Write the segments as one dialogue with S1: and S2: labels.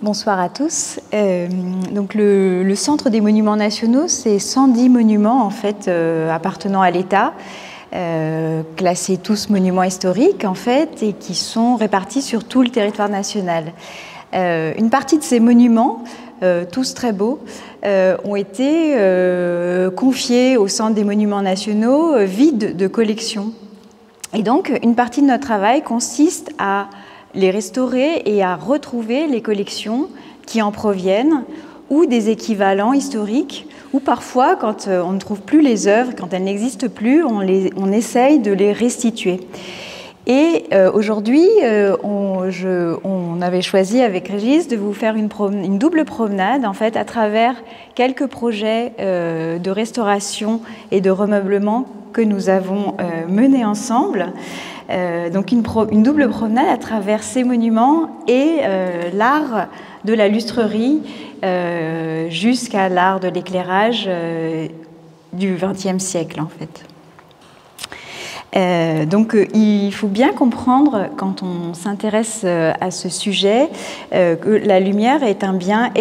S1: Bonsoir à tous. Donc le Centre des monuments nationaux, c'est 110 monuments en fait appartenant à l'État, classés tous monuments historiques en fait, et qui sont répartis sur tout le territoire national. Une partie de ces monuments, tous très beaux, ont été confiés au Centre des monuments nationaux vides de collections. Et donc une partie de notre travail consiste à les restaurer et à retrouver les collections qui en proviennent ou des équivalents historiques, ou parfois, quand on ne trouve plus les œuvres, quand elles n'existent plus, on essaye de les restituer. Et aujourd'hui, on avait choisi avec Régis de vous faire une double promenade en fait, à travers quelques projets de restauration et de remeublement que nous avons menés ensemble. Donc une double promenade à travers ces monuments et l'art de la lustrerie jusqu'à l'art de l'éclairage du XXe siècle en fait. Donc il faut bien comprendre quand on s'intéresse à ce sujet que la lumière est un bien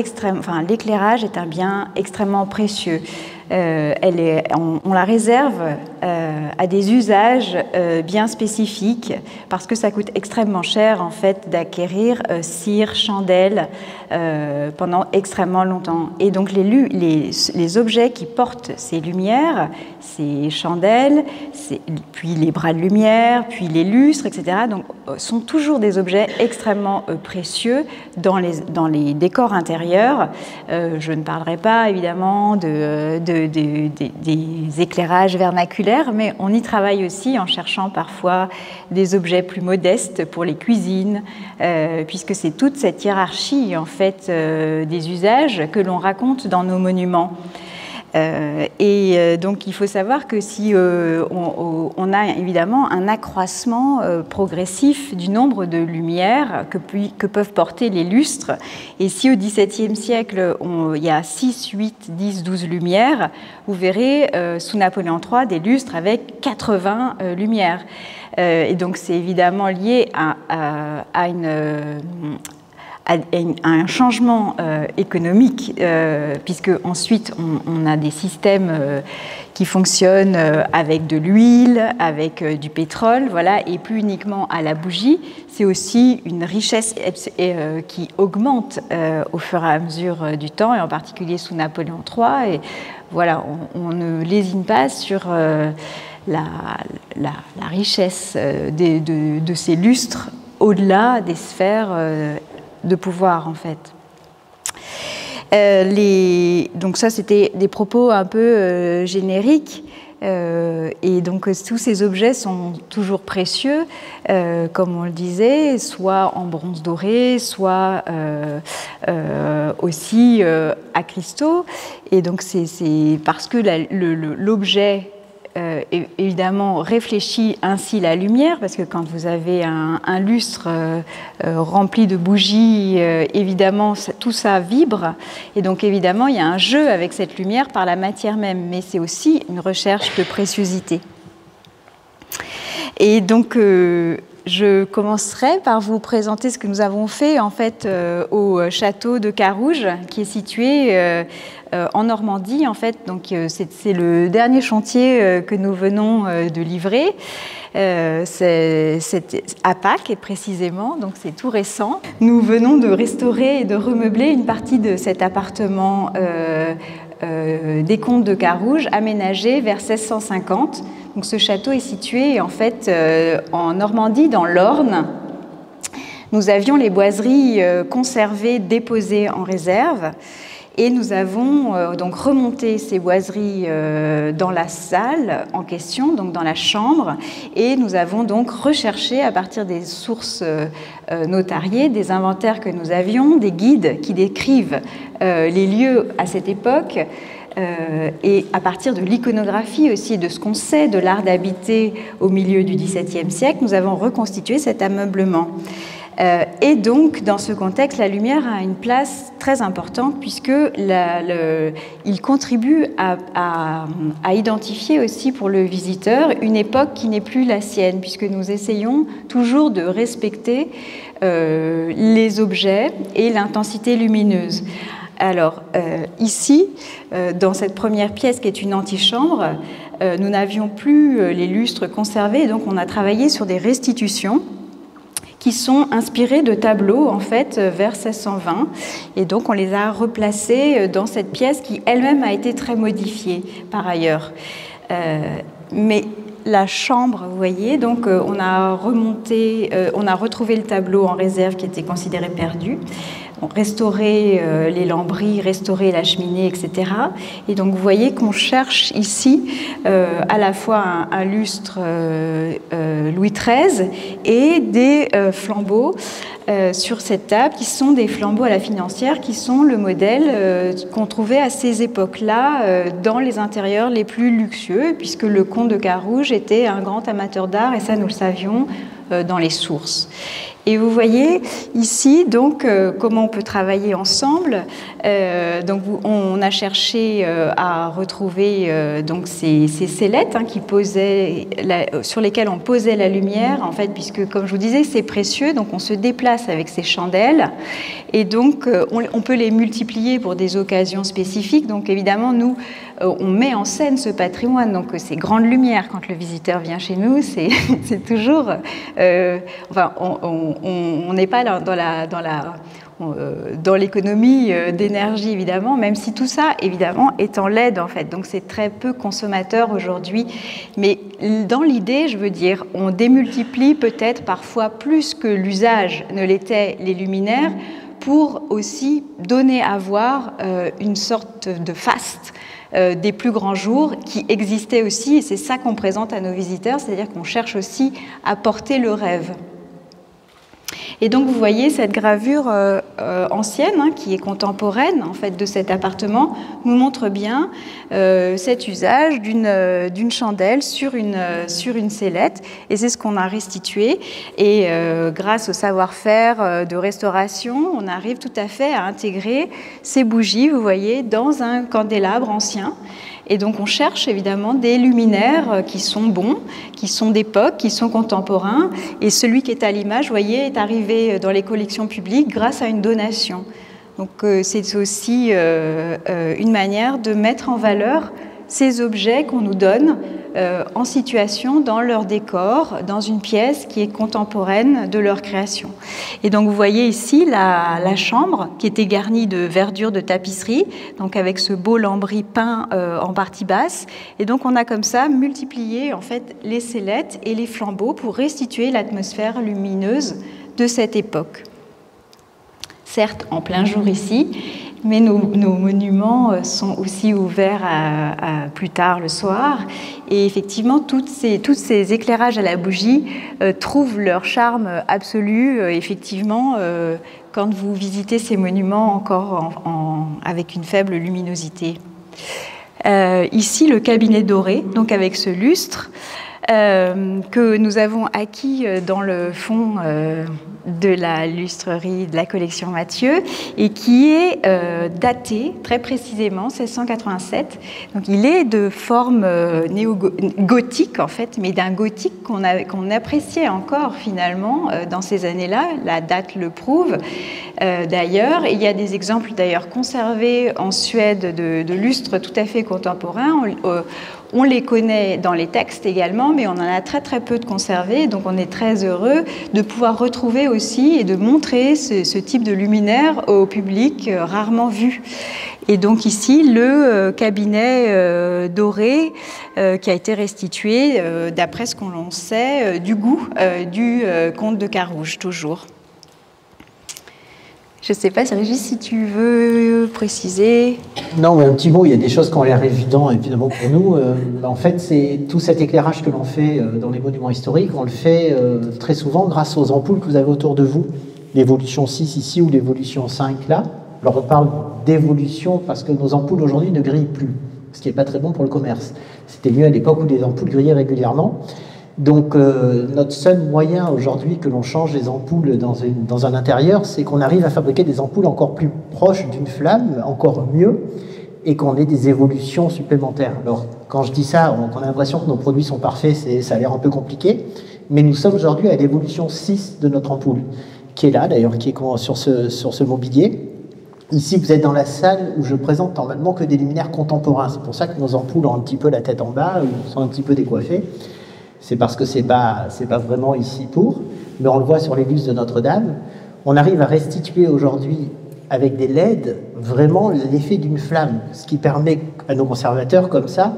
S1: l'éclairage est un bien extrêmement précieux. On la réserve à des usages bien spécifiques parce que ça coûte extrêmement cher en fait d'acquérir cire, chandelle pendant extrêmement longtemps. Et donc les objets qui portent ces lumières, ces chandelles, puis les bras de lumière, puis les lustres, etc., donc, sont toujours des objets extrêmement précieux dans les décors intérieurs. Je ne parlerai pas évidemment des éclairages vernaculaires, mais on y travaille aussi en cherchant parfois des objets plus modestes pour les cuisines, puisque c'est toute cette hiérarchie en fait des usages que l'on raconte dans nos monuments. Donc il faut savoir que si on a évidemment un accroissement progressif du nombre de lumières que peuvent porter les lustres, et si au XVIIe siècle il y a 6, 8, 10, 12 lumières, vous verrez sous Napoléon III des lustres avec 80 lumières. Et donc c'est évidemment lié à un changement économique, puisque ensuite on a des systèmes qui fonctionnent avec de l'huile, avec du pétrole, voilà, et plus uniquement à la bougie. C'est aussi une richesse qui augmente au fur et à mesure du temps, et en particulier sous Napoléon III. Et voilà, on ne lésine pas sur la richesse de ces lustres au-delà des sphères de pouvoir en fait. Donc ça c'était des propos un peu génériques et donc tous ces objets sont toujours précieux comme on le disait, soit en bronze doré, soit aussi à cristaux, et donc c'est parce que l'objet évidemment réfléchit ainsi la lumière, parce que quand vous avez un lustre rempli de bougies, évidemment tout ça vibre, et donc évidemment il y a un jeu avec cette lumière par la matière même, mais c'est aussi une recherche de préciosité. Et donc je commencerai par vous présenter ce que nous avons fait en fait au château de Carouge, qui est situé en Normandie en fait. Donc c'est le dernier chantier que nous venons de livrer. C'est à Pâques précisément, donc c'est tout récent. Nous venons de restaurer et de remeubler une partie de cet appartement des comtes de Carouge, aménagé vers 1650. Donc ce château est situé en fait en Normandie, dans l'Orne. Nous avions les boiseries conservées, déposées en réserve, et nous avons donc remonté ces boiseries dans la salle en question, donc dans la chambre, et nous avons donc recherché à partir des sources notariées, des inventaires que nous avions, des guides qui décrivent les lieux à cette époque, et à partir de l'iconographie aussi, de ce qu'on sait de l'art d'habiter au milieu du XVIIe siècle, nous avons reconstitué cet ameublement. Et donc, dans ce contexte, la lumière a une place très importante puisque il contribue à identifier aussi pour le visiteur une époque qui n'est plus la sienne, puisque nous essayons toujours de respecter les objets et l'intensité lumineuse. Alors, ici, dans cette première pièce qui est une antichambre, nous n'avions plus les lustres conservés, donc on a travaillé sur des restitutions qui sont inspirées de tableaux, en fait, vers 1620. Et donc, on les a replacés dans cette pièce qui, elle-même, a été très modifiée, par ailleurs. Mais la chambre, vous voyez, donc on a retrouvé le tableau en réserve qui était considéré perdu, restauré les lambris, restauré la cheminée, etc. Et donc vous voyez qu'on cherche ici à la fois un lustre Louis XIII et des flambeaux sur cette table, qui sont des flambeaux à la financière, qui sont le modèle qu'on trouvait à ces époques-là dans les intérieurs les plus luxueux, puisque le comte de Carouge était un grand amateur d'art, et ça nous le savions dans les sources. Et vous voyez ici donc comment on peut travailler ensemble. Donc on a cherché à retrouver donc ces sellettes qui posaient sur lesquelles on posait la lumière, en fait, puisque comme je vous disais c'est précieux, donc on se déplace avec ces chandelles et donc on peut les multiplier pour des occasions spécifiques. Donc évidemment nous on met en scène ce patrimoine, donc ces grandes lumières quand le visiteur vient chez nous, c'est toujours enfin on n'est pas dans l'économie d'énergie, évidemment, même si tout ça, évidemment, est en LED, en fait. Donc, c'est très peu consommateur aujourd'hui. Mais dans l'idée, je veux dire, on démultiplie peut-être parfois plus que l'usage ne l'était les luminaires pour aussi donner à voir une sorte de faste des plus grands jours qui existait aussi. Et c'est ça qu'on présente à nos visiteurs, c'est-à-dire qu'on cherche aussi à porter le rêve. Et donc vous voyez cette gravure ancienne, qui est contemporaine en fait de cet appartement, nous montre bien cet usage d'une chandelle sur une sellette, et c'est ce qu'on a restitué. Et grâce au savoir-faire de restauration, on arrive tout à fait à intégrer ces bougies, vous voyez, dans un candélabre ancien. Et donc on cherche évidemment des luminaires qui sont bons, qui sont d'époque, qui sont contemporains. Et celui qui est à l'image, vous voyez, est arrivé dans les collections publiques grâce à une donation. Donc c'est aussi une manière de mettre en valeur ces objets qu'on nous donne en situation dans leur décor, dans une pièce qui est contemporaine de leur création. Et donc vous voyez ici la chambre qui était garnie de verdure de tapisserie, donc avec ce beau lambris peint en partie basse. Et donc on a comme ça multiplié en fait les sellettes et les flambeaux pour restituer l'atmosphère lumineuse de cette époque. Certes en plein jour ici, mais nos monuments sont aussi ouverts plus tard le soir. Et effectivement, tous ces éclairages à la bougie trouvent leur charme absolu, effectivement, quand vous visitez ces monuments encore avec une faible luminosité. Ici, le cabinet doré, donc avec ce lustre, que nous avons acquis dans le fond de la lustrerie de la collection Mathieu et qui est daté très précisément 1687. Donc il est de forme néo-gothique en fait, mais d'un gothique qu'on appréciait encore finalement dans ces années-là. La date le prouve d'ailleurs. Il y a des exemples d'ailleurs conservés en Suède de lustres tout à fait contemporains. On les connaît dans les textes également, mais on en a très très peu de conservés, donc on est très heureux de pouvoir retrouver aussi et de montrer ce type de luminaire au public rarement vu. Et donc ici, le cabinet doré qui a été restitué, d'après ce qu'on sait, du goût du comte de Carouge, toujours. Je ne sais pas, Régis, si tu veux préciser.
S2: Non, mais un petit mot, il y a des choses qui ont l'air évidentes, évidemment, pour nous. En fait, c'est tout cet éclairage que l'on fait dans les monuments historiques, on le fait très souvent grâce aux ampoules que vous avez autour de vous. L'évolution 6 ici ou l'évolution 5 là. Alors, on parle d'évolution parce que nos ampoules aujourd'hui ne grillent plus, ce qui n'est pas très bon pour le commerce. C'était mieux à l'époque où les ampoules grillaient régulièrement. Donc notre seul moyen aujourd'hui que l'on change les ampoules dans un intérieur, c'est qu'on arrive à fabriquer des ampoules encore plus proches d'une flamme, encore mieux, et qu'on ait des évolutions supplémentaires. Alors quand je dis ça, on a l'impression que nos produits sont parfaits, ça a l'air un peu compliqué, mais nous sommes aujourd'hui à l'évolution 6 de notre ampoule, qui est là d'ailleurs, qui est sur ce mobilier. Ici, vous êtes dans la salle où je présente normalement que des luminaires contemporains. C'est pour ça que nos ampoules ont un petit peu la tête en bas, ou sont un petit peu décoiffées. C'est parce que c'est pas vraiment ici pour, mais on le voit sur l'église de Notre-Dame. On arrive à restituer aujourd'hui, avec des LED, vraiment l'effet d'une flamme, ce qui permet à nos conservateurs, comme ça,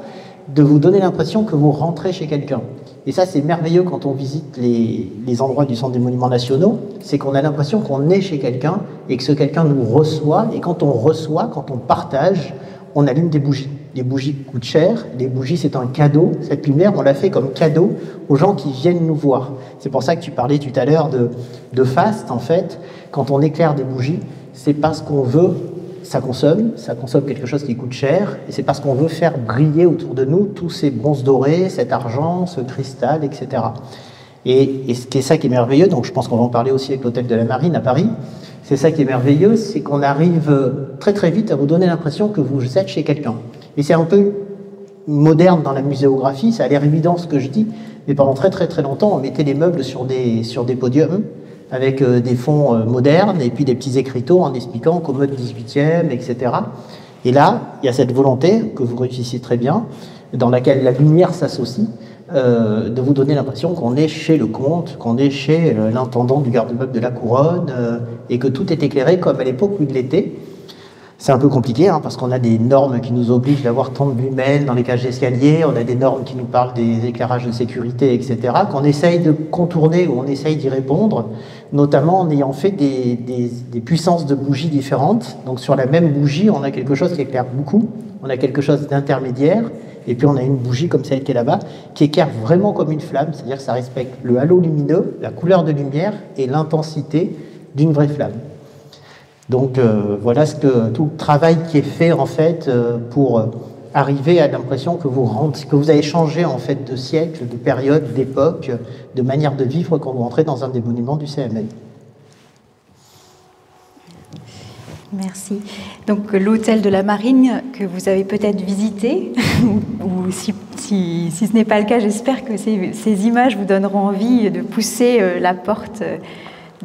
S2: de vous donner l'impression que vous rentrez chez quelqu'un. Et ça, c'est merveilleux quand on visite les endroits du Centre des Monuments Nationaux, c'est qu'on a l'impression qu'on est chez quelqu'un et que ce quelqu'un nous reçoit, et quand on reçoit, quand on partage, on allume des bougies. Les bougies coûtent cher, les bougies c'est un cadeau, cette lumière on l'a fait comme cadeau aux gens qui viennent nous voir. C'est pour ça que tu parlais tout à l'heure de faste, en fait, quand on éclaire des bougies, c'est parce qu'on veut, ça consomme quelque chose qui coûte cher, et c'est parce qu'on veut faire briller autour de nous tous ces bronzes dorés, cet argent, ce cristal, etc. Et ce qui est ça qui est merveilleux, donc je pense qu'on va en parler aussi avec l'hôtel de la Marine à Paris, c'est ça qui est merveilleux, c'est qu'on arrive très très vite à vous donner l'impression que vous êtes chez quelqu'un. Et c'est un peu moderne dans la muséographie, ça a l'air évident ce que je dis, mais pendant très très très longtemps, on mettait les meubles sur des podiums avec des fonds modernes et puis des petits écriteaux en expliquant commode 18e, etc. Et là, il y a cette volonté, que vous réussissez très bien, dans laquelle la lumière s'associe, de vous donner l'impression qu'on est chez le comte, qu'on est chez l'intendant du garde-meuble de la couronne, et que tout est éclairé comme à l'époque où il l'était. C'est un peu compliqué, hein, parce qu'on a des normes qui nous obligent d'avoir tant de lumelles dans les cages d'escalier, on a des normes qui nous parlent des éclairages de sécurité, etc., qu'on essaye de contourner ou on essaye d'y répondre, notamment en ayant fait des puissances de bougies différentes. Donc sur la même bougie, on a quelque chose qui éclaire beaucoup, on a quelque chose d'intermédiaire, et puis on a une bougie comme celle qui est là-bas, qui éclaire vraiment comme une flamme, c'est-à-dire que ça respecte le halo lumineux, la couleur de lumière et l'intensité d'une vraie flamme. Donc voilà tout le travail qui est fait en fait pour arriver à l'impression que vous avez changé en fait de siècle, de période, d'époque, de manière de vivre quand vous rentrez dans un des monuments du CMN.
S1: Merci. Donc l'hôtel de la Marine que vous avez peut-être visité, ou si ce n'est pas le cas, j'espère que ces images vous donneront envie de pousser la porte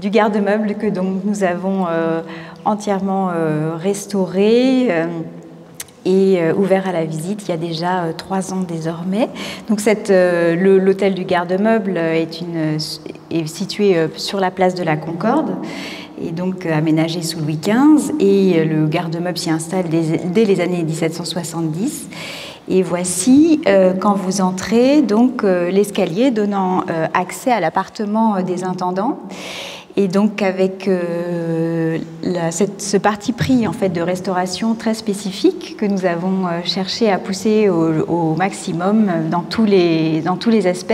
S1: du garde-meuble que donc nous avons entièrement restauré et ouvert à la visite il y a déjà 3 ans désormais. Donc l'hôtel du garde-meuble est situé sur la place de la Concorde et donc aménagé sous Louis XV, et le garde-meuble s'y installe dès les années 1770. Et voici, quand vous entrez, donc l'escalier donnant accès à l'appartement des intendants. Et donc avec ce parti pris en fait de restauration très spécifique que nous avons cherché à pousser au maximum dans tous les aspects,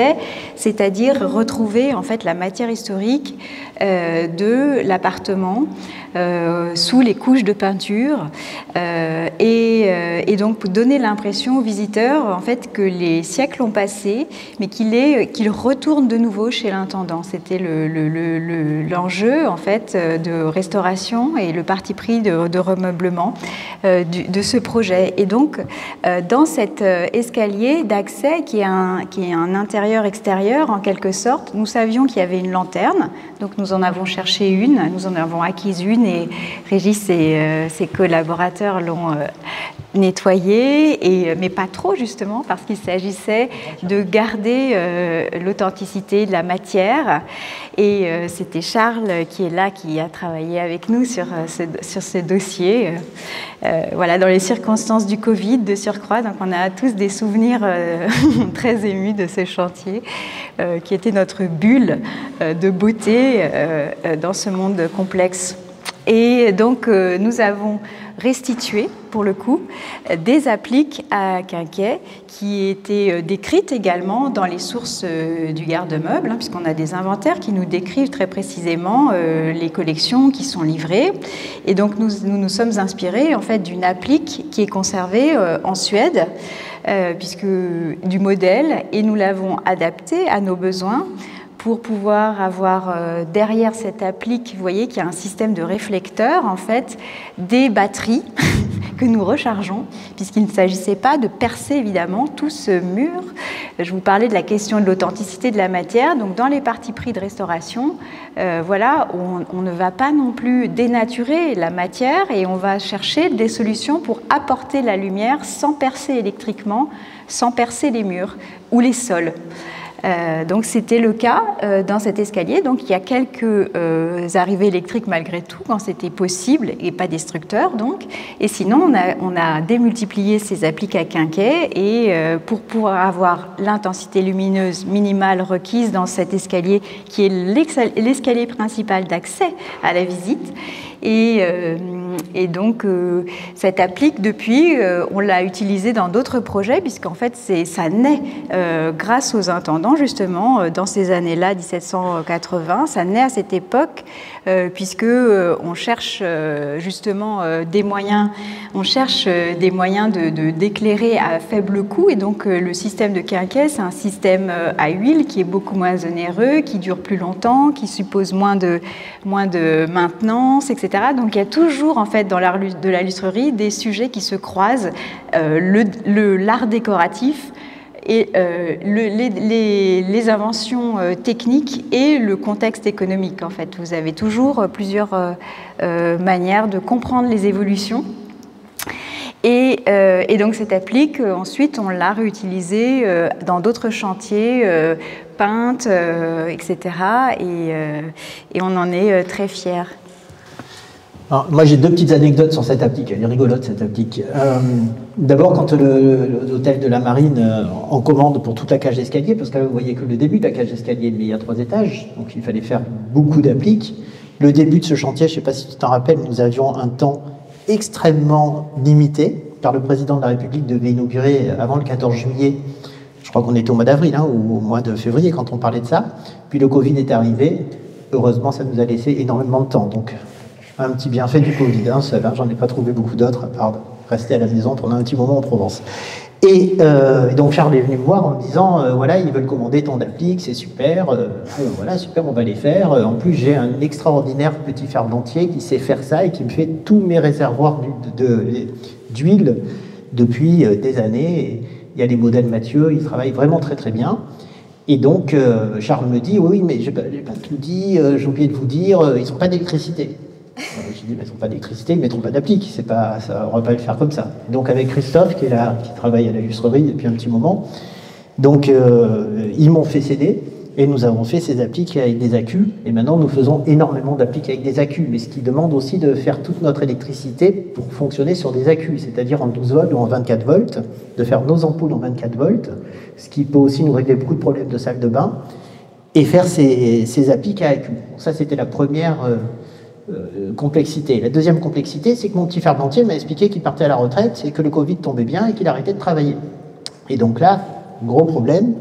S1: c'est-à-dire retrouver en fait la matière historique de l'appartement sous les couches de peinture et donc donner l'impression aux visiteurs en fait que les siècles ont passé, mais qu'il retourne de nouveau chez l'intendant. C'était l'enjeu en fait de restauration et le parti pris de remeublement de ce projet. Et donc dans cet escalier d'accès qui est un intérieur-extérieur en quelque sorte, nous savions qu'il y avait une lanterne, donc nous en avons cherché une, nous en avons acquise une, et Régis et ses collaborateurs l'ont nettoyée, mais pas trop justement, parce qu'il s'agissait de garder l'authenticité de la matière. Et c'était Charles qui est là, qui a travaillé avec nous sur ce dossier. Voilà, dans les circonstances du Covid de surcroît, donc on a tous des souvenirs très émus de ce chantier, qui était notre bulle de beauté dans ce monde complexe. Et donc nous avons restitué, pour le coup, des appliques à quinquet qui étaient décrites également dans les sources du garde-meuble, puisqu'on a des inventaires qui nous décrivent très précisément les collections qui sont livrées. Et donc nous sommes inspirés en fait d'une applique qui est conservée en Suède, puisque du modèle, et nous l'avons adapté à nos besoins pour pouvoir avoir derrière cette applique, vous voyez qu'il y a un système de réflecteurs, en fait, des batteries que nous rechargeons, puisqu'il ne s'agissait pas de percer évidemment tout ce mur. Je vous parlais de la question de l'authenticité de la matière, donc dans les partis pris de restauration, voilà, on ne va pas non plus dénaturer la matière et on va chercher des solutions pour apporter la lumière sans percer électriquement, sans percer les murs ou les sols. Donc c'était le cas dans cet escalier. Donc il y a quelques arrivées électriques malgré tout quand c'était possible et pas destructeur donc. Et sinon on a démultiplié ces appliques à quinquet et pour pouvoir avoir l'intensité lumineuse minimale requise dans cet escalier qui est l'escalier principal d'accès à la visite. Et donc, cette applique, depuis, on l'a utilisée dans d'autres projets, puisqu'en fait, ça naît grâce aux intendants, justement, dans ces années-là, 1780. Ça naît à cette époque, puisque on cherche justement des moyens, d'éclairer à faible coût. Et donc, le système de quinquet, c'est un système à huile qui est beaucoup moins onéreux, qui dure plus longtemps, qui suppose moins de maintenance, etc. Donc il y a toujours en fait dans l'art de la lustrerie des sujets qui se croisent, l'art décoratif et les inventions techniques et le contexte économique. En fait, vous avez toujours plusieurs manières de comprendre les évolutions. Et donc cette applique, ensuite, on l'a réutilisée dans d'autres chantiers, peintes, etc. Et on en est très fiers.
S2: Alors, moi, j'ai deux petites anecdotes sur cette applique. Elle est rigolote, cette applique. D'abord, quand l'hôtel de la Marine en commande pour toute la cage d'escalier, parce que là, vous voyez que le début de la cage d'escalier, mais il y a 3 étages, donc il fallait faire beaucoup d'appliques. Le début de ce chantier, je ne sais pas si tu t'en rappelles, nous avions un temps extrêmement limité, car le président de la République devait inaugurer avant le 14 juillet, je crois qu'on était au mois d'avril, hein, ou au mois de février quand on parlait de ça, puis le Covid est arrivé, heureusement ça nous a laissé énormément de temps, donc un petit bienfait du Covid, hein, j'en ai pas trouvé beaucoup d'autres, à part rester à la maison pendant un petit moment en Provence. Et donc Charles est venu me voir en me disant, voilà, ils veulent commander ton applique, c'est super, voilà, super, on va les faire. En plus, j'ai un extraordinaire petit ferblantier qui sait faire ça et qui me fait tous mes réservoirs d'huile depuis des années. Et il y a les modèles Mathieu, ils travaillent vraiment très très bien. Et donc Charles me dit, oui, mais j'ai pas tout dit, j'ai oublié de vous dire, ils n'ont pas d'électricité. J'ai dit, mais ils n'ont pas d'électricité, ils ne mettront pas d'applique, ça, on ne va pas le faire comme ça. Donc avec Christophe, qui est là, qui travaille à la lustrerie depuis un petit moment, donc ils m'ont fait céder, et nous avons fait ces appliques avec des accus, et maintenant nous faisons énormément d'appliques avec des accus, mais ce qui demande aussi de faire toute notre électricité pour fonctionner sur des accus, c'est-à-dire en 12 volts ou en 24 volts, de faire nos ampoules en 24 volts, ce qui peut aussi nous régler beaucoup de problèmes de salle de bain, et faire ces appliques à accus. Donc ça, c'était la première complexité. La deuxième complexité, c'est que mon petit ferblantier m'a expliqué qu'il partait à la retraite et que le Covid tombait bien et qu'il arrêtait de travailler. Et donc là, gros problème,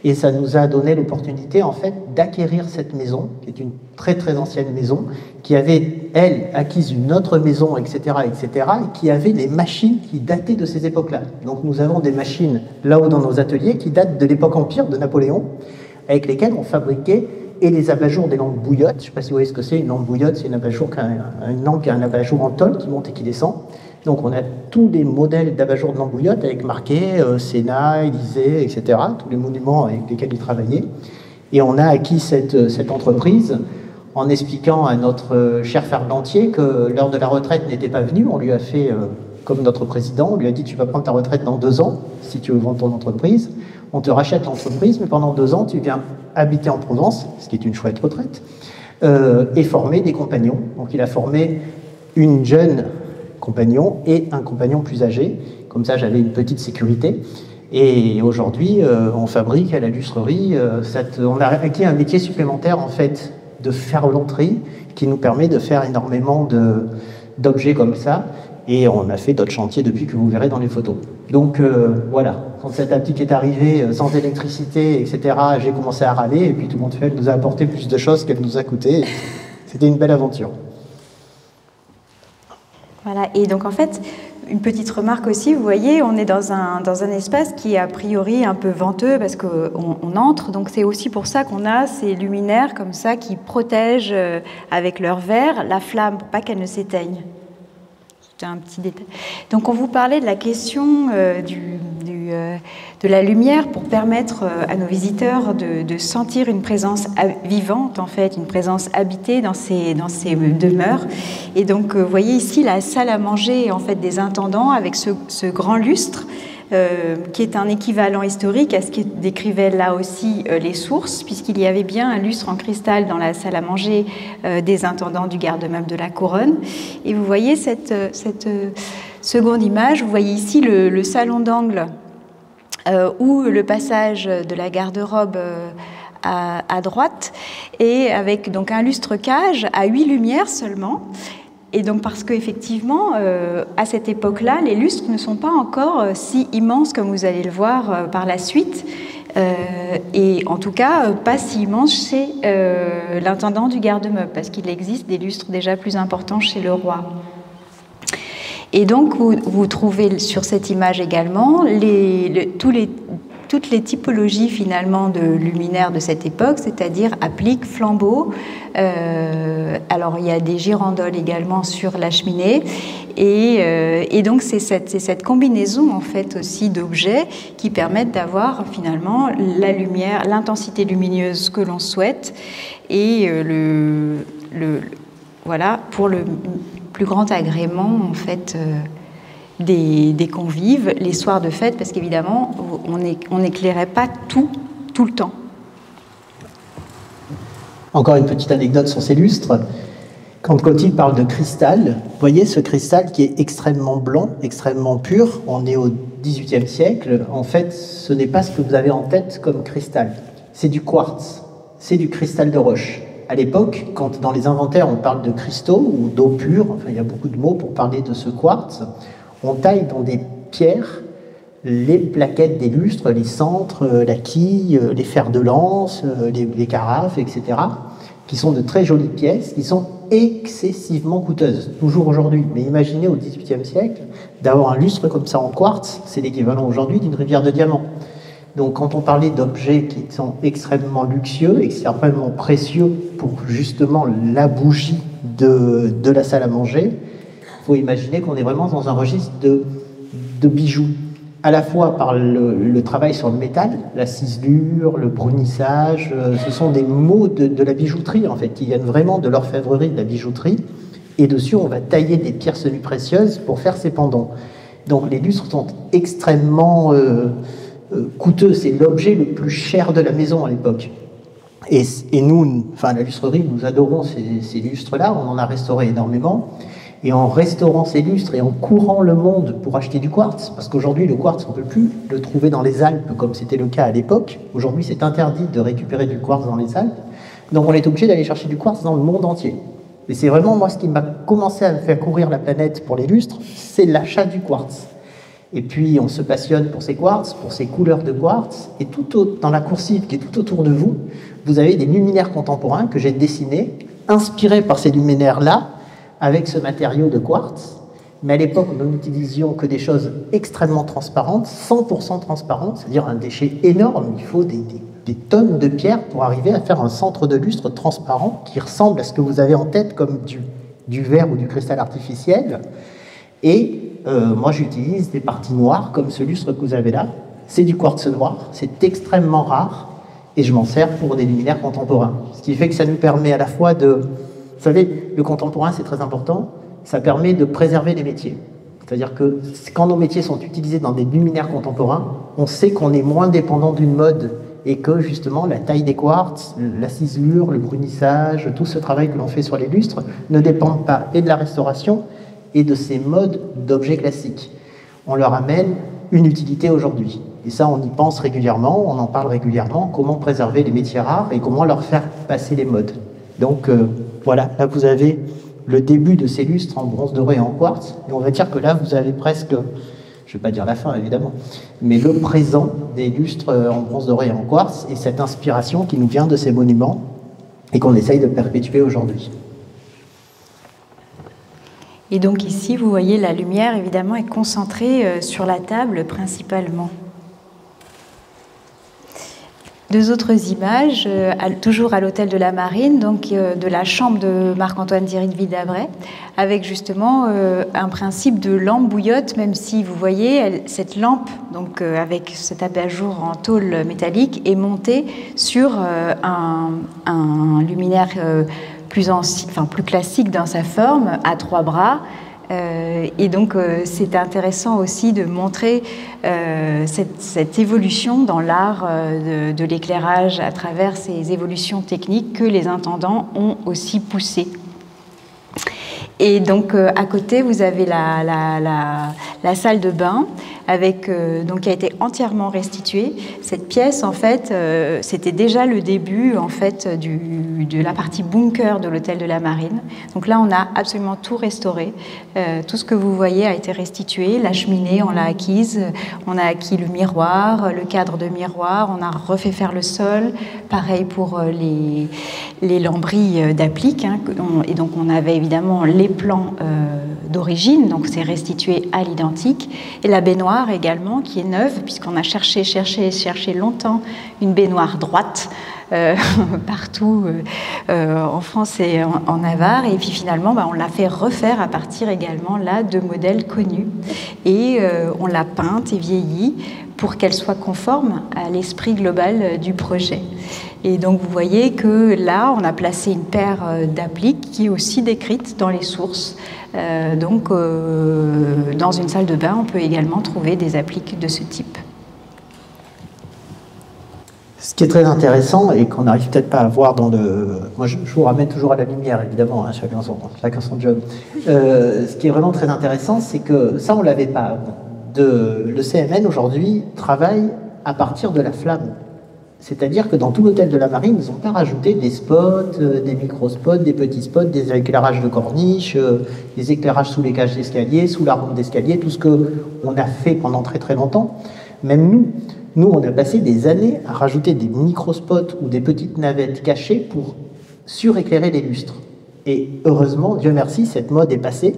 S2: et ça nous a donné l'opportunité en fait d'acquérir cette maison, qui est une très très ancienne maison, qui avait, elle, acquise une autre maison, etc., et qui avait des machines qui dataient de ces époques-là. Donc nous avons des machines là-haut dans nos ateliers qui datent de l'époque Empire, de Napoléon, avec lesquelles on fabriquait et les abat-jours des lampes bouillottes. Je ne sais pas si vous voyez ce que c'est, une lampe bouillotte, c'est une lampe qui a un abat-jour en tôle qui monte et qui descend. Donc on a tous les modèles d'abat-jour de lampe bouillotte avec marqué Sénat, Élysée, etc., tous les monuments avec lesquels ils travaillaient. Et on a acquis cette entreprise en expliquant à notre cher ferblantier que l'heure de la retraite n'était pas venue. On lui a fait, comme notre président, on lui a dit tu vas prendre ta retraite dans 2 ans si tu veux vendre ton entreprise. On te rachète l'entreprise, mais pendant 2 ans, tu viens habiter en Provence, ce qui est une chouette retraite, et former des compagnons. Donc il a formé une jeune compagnon et un compagnon plus âgé. Comme ça, j'avais une petite sécurité. Et aujourd'hui, on fabrique à la lustrerie, on a acquis un métier supplémentaire, en fait, de ferblanterie, qui nous permet de faire énormément d'objets comme ça. Et on a fait d'autres chantiers depuis que vous verrez dans les photos. Donc voilà, quand cette applique est arrivée sans électricité, etc., j'ai commencé à râler, et puis tout le monde fait, elle nous a apporté plus de choses qu'elle nous a coûté. C'était une belle aventure.
S1: Voilà, et donc en fait, une petite remarque aussi, vous voyez, on est dans un espace qui est a priori un peu venteux parce qu'on entre, donc c'est aussi pour ça qu'on a ces luminaires comme ça qui protègent avec leur verre la flamme pour pas qu'elle ne s'éteigne. C'est un petit détail. Donc on vous parlait de la question de la lumière pour permettre à nos visiteurs de sentir une présence vivante, en fait, une présence habitée dans ces demeures. Et donc, vous voyez ici la salle à manger en fait, des intendants avec ce grand lustre qui est un équivalent historique à ce que décrivaient là aussi les sources, puisqu'il y avait bien un lustre en cristal dans la salle à manger des intendants du garde-meuble de la Couronne. Et vous voyez cette seconde image, vous voyez ici le salon d'angle ou le passage de la garde-robe à droite, et avec donc un lustre cage à 8 lumières seulement. Et donc parce qu'effectivement, à cette époque-là, les lustres ne sont pas encore si immenses comme vous allez le voir par la suite, et en tout cas pas si immenses chez l'intendant du garde-meuble, parce qu'il existe des lustres déjà plus importants chez le roi. Et donc, vous trouvez sur cette image également toutes les typologies finalement de luminaires de cette époque, c'est-à-dire appliques, flambeaux. Alors, il y a des girandoles également sur la cheminée. Et donc, c'est cette combinaison en fait aussi d'objets qui permettent d'avoir finalement la lumière, l'intensité lumineuse que l'on souhaite et voilà, pour le plus grand agrément en fait des convives les soirs de fête, parce qu'évidemment on n'éclairait pas tout le temps.
S2: Encore une petite anecdote sur ces lustres. Quand Clotilde parle de cristal, vous voyez ce cristal qui est extrêmement blanc, extrêmement pur, on est au XVIIIe siècle, en fait ce n'est pas ce que vous avez en tête comme cristal, c'est du quartz, c'est du cristal de roche. À l'époque, quand dans les inventaires on parle de cristaux ou d'eau pure, enfin il y a beaucoup de mots pour parler de ce quartz, on taille dans des pierres les plaquettes des lustres, les centres, la quille, les fers de lance, les carafes, etc., qui sont de très jolies pièces, qui sont excessivement coûteuses, toujours aujourd'hui. Mais imaginez au XVIIIe siècle, d'avoir un lustre comme ça en quartz, c'est l'équivalent aujourd'hui d'une rivière de diamants. Donc quand on parlait d'objets qui sont extrêmement luxueux, extrêmement précieux pour justement la bougie de la salle à manger, il faut imaginer qu'on est vraiment dans un registre de bijoux, à la fois par le travail sur le métal, la ciselure, le brunissage, ce sont des mots de la bijouterie en fait, qui viennent vraiment de l'orfèvrerie, de la bijouterie, et dessus on va tailler des pierres semi-précieuses pour faire ces pendants. Donc les lustres sont extrêmement coûteux, c'est l'objet le plus cher de la maison à l'époque. Et nous, enfin la lustrerie, nous adorons ces lustres-là, on en a restauré énormément. Et en restaurant ces lustres et en courant le monde pour acheter du quartz, parce qu'aujourd'hui le quartz on ne peut plus le trouver dans les Alpes comme c'était le cas à l'époque, aujourd'hui c'est interdit de récupérer du quartz dans les Alpes, donc on est obligé d'aller chercher du quartz dans le monde entier. Et c'est vraiment moi ce qui m'a commencé à me faire courir la planète pour les lustres, c'est l'achat du quartz. Et puis on se passionne pour ces quartz, pour ces couleurs de quartz, et dans la coursive qui est tout autour de vous, vous avez des luminaires contemporains que j'ai dessinés, inspirés par ces luminaires-là, avec ce matériau de quartz. Mais à l'époque, nous n'utilisions que des choses extrêmement transparentes, 100% transparentes, c'est-à-dire un déchet énorme. Il faut des tonnes de pierres pour arriver à faire un centre de lustre transparent qui ressemble à ce que vous avez en tête comme du verre ou du cristal artificiel. Et moi, j'utilise des parties noires comme ce lustre que vous avez là. C'est du quartz noir, c'est extrêmement rare et je m'en sers pour des luminaires contemporains. Ce qui fait que ça nous permet à la fois de... Vous savez, le contemporain, c'est très important, ça permet de préserver les métiers. C'est-à-dire que quand nos métiers sont utilisés dans des luminaires contemporains, on sait qu'on est moins dépendant d'une mode et que justement la taille des quartz, la ciselure, le brunissage, tout ce travail que l'on fait sur les lustres ne dépendent pas et de la restauration et de ces modes d'objets classiques. On leur amène une utilité aujourd'hui. Et ça, on y pense régulièrement, on en parle régulièrement, comment préserver les métiers rares et comment leur faire passer les modes. Donc voilà, là vous avez le début de ces lustres en bronze doré et en quartz, et on va dire que là vous avez presque, je ne vais pas dire la fin évidemment, mais le présent des lustres en bronze doré et en quartz, et cette inspiration qui nous vient de ces monuments, et qu'on essaye de perpétuer aujourd'hui.
S1: Et donc ici, vous voyez, la lumière, évidemment, est concentrée sur la table principalement. Deux autres images, toujours à l'hôtel de la Marine, donc de la chambre de Marc-Antoine Thierry de Ville-d'Avray, avec justement un principe de lampe bouillotte, même si vous voyez, cette lampe, donc avec cet abat-jour en tôle métallique, est montée sur un luminaire plus classique dans sa forme, à 3 bras. Et donc c'est intéressant aussi de montrer cette évolution dans l'art de l'éclairage à travers ces évolutions techniques que les intendants ont aussi poussées. Et donc à côté vous avez la salle de bain avec, donc, qui a été entièrement restituée. Cette pièce, en fait, c'était déjà le début en fait, de la partie bunker de l'hôtel de la Marine. Donc là, on a absolument tout restauré. Tout ce que vous voyez a été restitué. La cheminée, on l'a acquise. On a acquis le miroir, le cadre de miroir. On a refait faire le sol. Pareil pour les lambris d'applique. Hein. Et donc, on avait évidemment les plans d'origine, donc c'est restitué à l'identique. Et la baignoire également, qui est neuve, puisqu'on a cherché longtemps une baignoire droite partout en France et en Navarre. Et puis finalement, on l'a fait refaire à partir également là de modèles connus. Et on l'a peinte et vieillie pour qu'elle soit conforme à l'esprit global du projet. Et donc vous voyez que là, on a placé une paire d'appliques qui est aussi décrite dans les sources. Donc dans une salle de bain, on peut également trouver des appliques de ce type.
S2: Ce qui est très intéressant et qu'on n'arrive peut-être pas à voir dans le... Moi, je vous ramène toujours à la lumière, évidemment, hein, chacun son job. Ce qui est vraiment très intéressant, c'est que ça, on ne l'avait pas. Le CMN, aujourd'hui, travaille à partir de la flamme. C'est-à-dire que dans tout l'hôtel de la Marine, ils n'ont pas rajouté des spots, des micro-spots, des petits spots, des éclairages de corniche, des éclairages sous les cages d'escalier, sous la rampe d'escalier, tout ce qu'on a fait pendant très très longtemps. Même nous, on a passé des années à rajouter des micro-spots ou des petites navettes cachées pour suréclairer les lustres. Et heureusement, Dieu merci, cette mode est passée.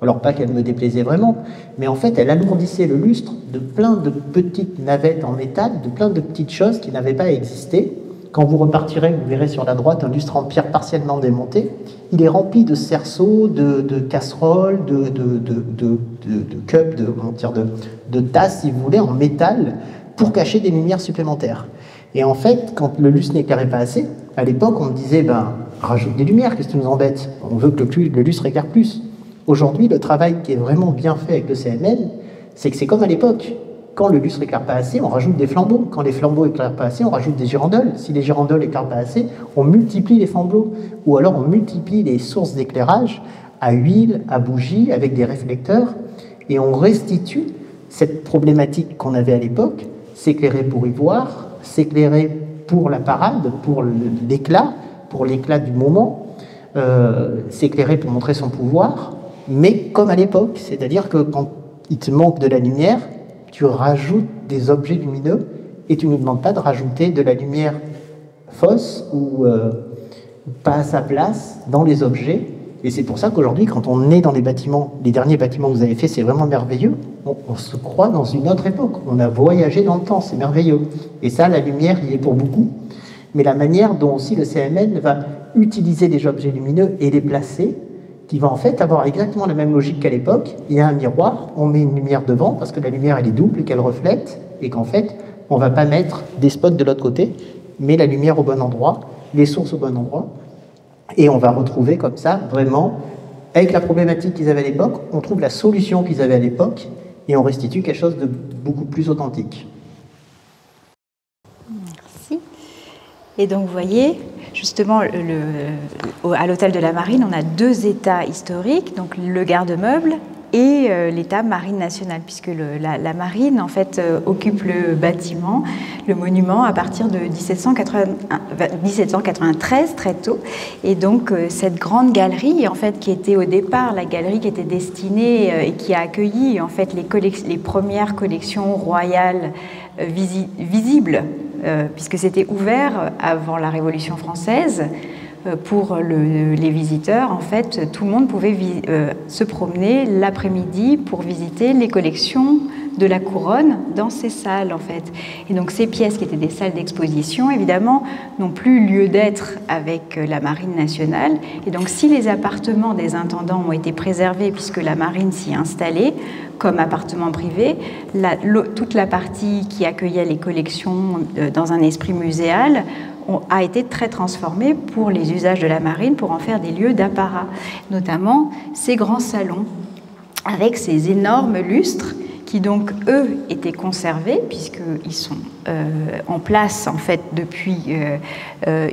S2: Alors pas qu'elle me déplaisait vraiment, mais en fait elle alourdissait le lustre de plein de petites navettes en métal, de plein de petites choses qui n'avaient pas existé. Quand vous repartirez, vous verrez sur la droite un lustre en pierre partiellement démonté. Il est rempli de cerceaux, de casseroles, de cups, de tasses, si vous voulez, en métal, pour cacher des lumières supplémentaires. Et en fait, quand le lustre n'éclairait pas assez, à l'époque on me disait, rajoute des lumières, qu'est-ce qui nous embête? On veut que le lustre éclaire plus. Aujourd'hui, le travail qui est vraiment bien fait avec le CMN, c'est que c'est comme à l'époque. Quand le lustre n'éclaire pas assez, on rajoute des flambeaux. Quand les flambeaux n'éclairent pas assez, on rajoute des girandoles. Si les girandoles n'éclairent pas assez, on multiplie les flambeaux. Ou alors on multiplie les sources d'éclairage à huile, à bougie, avec des réflecteurs. Et on restitue cette problématique qu'on avait à l'époque, s'éclairer pour y voir, s'éclairer pour la parade, pour l'éclat du moment, s'éclairer pour montrer son pouvoir. Mais comme à l'époque, c'est-à-dire que quand il te manque de la lumière, tu rajoutes des objets lumineux et tu ne nous demandes pas de rajouter de la lumière fausse ou pas à sa place dans les objets. Et c'est pour ça qu'aujourd'hui, quand on est dans les bâtiments, les derniers bâtiments que vous avez faits, c'est vraiment merveilleux. On se croit dans une autre époque. On a voyagé dans le temps, c'est merveilleux. Et ça, la lumière, il est pour beaucoup. Mais la manière dont aussi le CMN va utiliser des objets lumineux et les placer, qui va en fait avoir exactement la même logique qu'à l'époque. Il y a un miroir, on met une lumière devant parce que la lumière elle est double et qu'elle reflète et qu'en fait on ne va pas mettre des spots de l'autre côté, mais la lumière au bon endroit, les sources au bon endroit, et on va retrouver comme ça vraiment, avec la problématique qu'ils avaient à l'époque, on trouve la solution qu'ils avaient à l'époque et on restitue quelque chose de beaucoup plus authentique.
S1: Merci. Et donc vous voyez, justement, à l'hôtel de la Marine, on a deux états historiques, donc le garde-meuble et l'état Marine nationale, puisque la Marine, en fait, occupe le bâtiment, le monument, à partir de 1793, très tôt. Et donc, cette grande galerie, en fait, qui était au départ la galerie qui était destinée et qui a accueilli, en fait, les premières collections royales visibles, puisque c'était ouvert avant la Révolution française, pour les visiteurs, en fait, tout le monde pouvait se promener l'après-midi pour visiter les collections de la couronne dans ces salles, en fait. Et donc ces pièces qui étaient des salles d'exposition, évidemment, n'ont plus lieu d'être avec la Marine nationale. Et donc si les appartements des intendants ont été préservés puisque la Marine s'y est installée comme appartement privé, toute la partie qui accueillait les collections dans un esprit muséal a été très transformée pour les usages de la Marine, pour en faire des lieux d'apparat, notamment ces grands salons avec ces énormes lustres qui donc, eux, étaient conservés, puisqu'ils sont en place, en fait, depuis...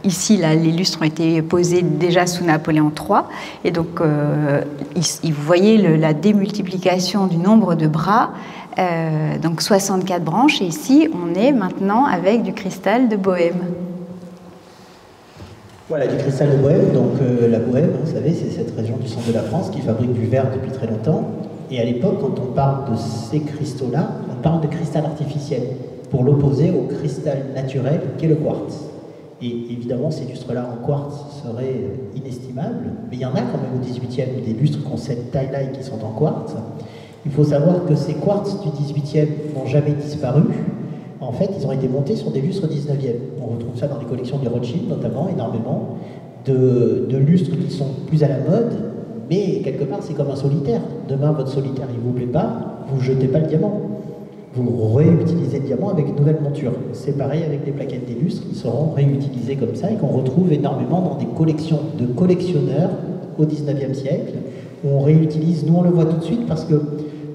S1: ici, là, les lustres ont été posés déjà sous Napoléon III, et donc, vous voyez la démultiplication du nombre de bras, donc 64 branches, et ici, on est maintenant avec du cristal de Bohême.
S2: Voilà, du cristal de Bohême. Donc la Bohême, vous savez, c'est cette région du centre de la France qui fabrique du verre depuis très longtemps. Et à l'époque, quand on parle de ces cristaux-là, on parle de cristal artificiel, pour l'opposer au cristal naturel qu'est le quartz. Et évidemment, ces lustres-là en quartz seraient inestimables, mais il y en a quand même au XVIIIe, des lustres qui ont cette taille-là et qui sont en quartz. Il faut savoir que ces quartz du XVIIIe n'ont jamais disparu. En fait, ils ont été montés sur des lustres 19e. On retrouve ça dans les collections des Rothschild, notamment, énormément, de lustres qui sont plus à la mode, mais quelque part, c'est comme un solitaire. Demain, votre solitaire, il ne vous plaît pas, vous ne jetez pas le diamant. Vous réutilisez le diamant avec une nouvelle monture. C'est pareil avec les plaquettes des lustres, qui seront réutilisées comme ça et qu'on retrouve énormément dans des collections de collectionneurs au 19e siècle, où on réutilise, nous on le voit tout de suite, parce que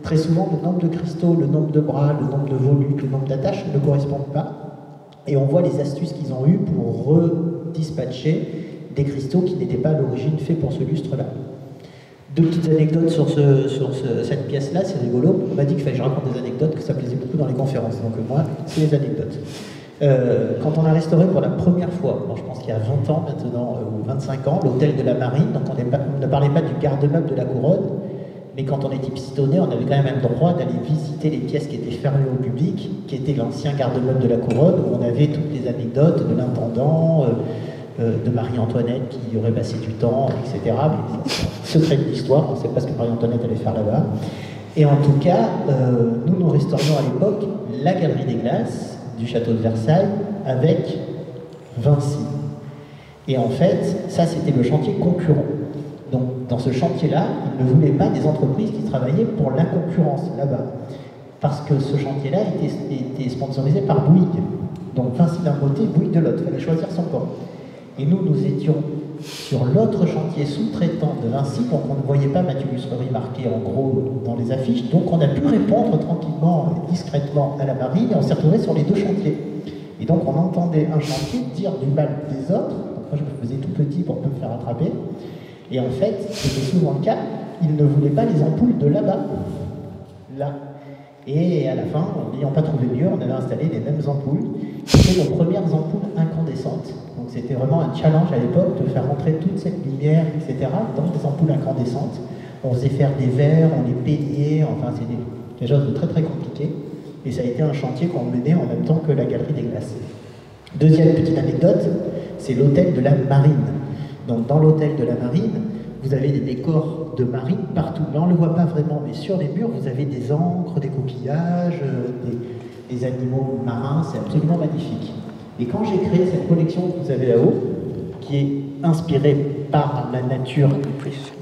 S2: très souvent, le nombre de cristaux, le nombre de bras, le nombre de volutes, le nombre d'attaches ne correspondent pas. Et on voit les astuces qu'ils ont eues pour redispatcher des cristaux qui n'étaient pas à l'origine faits pour ce lustre-là. Deux petites anecdotes sur cette pièce-là, c'est rigolo. On m'a dit qu'il fallait que je raconte des anecdotes, que ça plaisait beaucoup dans les conférences. Donc moi, c'est les anecdotes. Quand on a restauré pour la première fois, bon, je pense qu'il y a 20 ans maintenant, ou 25 ans, l'hôtel de la Marine, donc on ne parlait pas du garde-meuble de la couronne, mais quand on était pistonné, on avait quand même le droit d'aller visiter les pièces qui étaient fermées au public, qui était l'ancien garde-meuble de la couronne, où on avait toutes les anecdotes de l'intendant, de Marie-Antoinette qui aurait passé du temps, etc. Mais c'est secret de l'histoire, on ne sait pas ce que Marie-Antoinette allait faire là-bas. Et en tout cas, nous restaurions à l'époque la Galerie des Glaces du château de Versailles avec Vinci. Et en fait, ça c'était le chantier concurrent. Donc dans ce chantier-là, ils ne voulaient pas des entreprises qui travaillaient pour la concurrence là-bas. Parce que ce chantier-là était sponsorisé par Bouygues. Donc Vinci d'un côté, Bouygues de l'autre, il fallait choisir son camp. Et nous étions sur l'autre chantier sous-traitant de Vinci, donc on ne voyait pas Mathieu Lusserie marqué en gros dans les affiches, donc on a pu répondre tranquillement, discrètement à la Marine, et on s'est retrouvé sur les deux chantiers. Et donc on entendait un chantier dire du mal des autres, donc moi je me faisais tout petit pour ne pas me faire attraper, et en fait, c'était souvent le cas, ils ne voulaient pas les ampoules de là-bas, là. Et à la fin, n'ayant pas trouvé mieux, on avait installé les mêmes ampoules. C'était nos premières ampoules incandescentes. Donc c'était vraiment un challenge à l'époque de faire rentrer toute cette lumière, etc., dans des ampoules incandescentes. On faisait faire des verres, on les peignait, enfin c'était quelque chose de très très compliqué. Et ça a été un chantier qu'on menait en même temps que la Galerie des Glaces. Deuxième petite anecdote, c'est l'hôtel de la Marine. Donc dans l'hôtel de la Marine, vous avez des décors de marine partout. Là, on ne le voit pas vraiment, mais sur les murs, vous avez des encres, des coquillages, des animaux marins. C'est absolument magnifique. Et quand j'ai créé cette collection que vous avez là-haut, qui est inspirée par la nature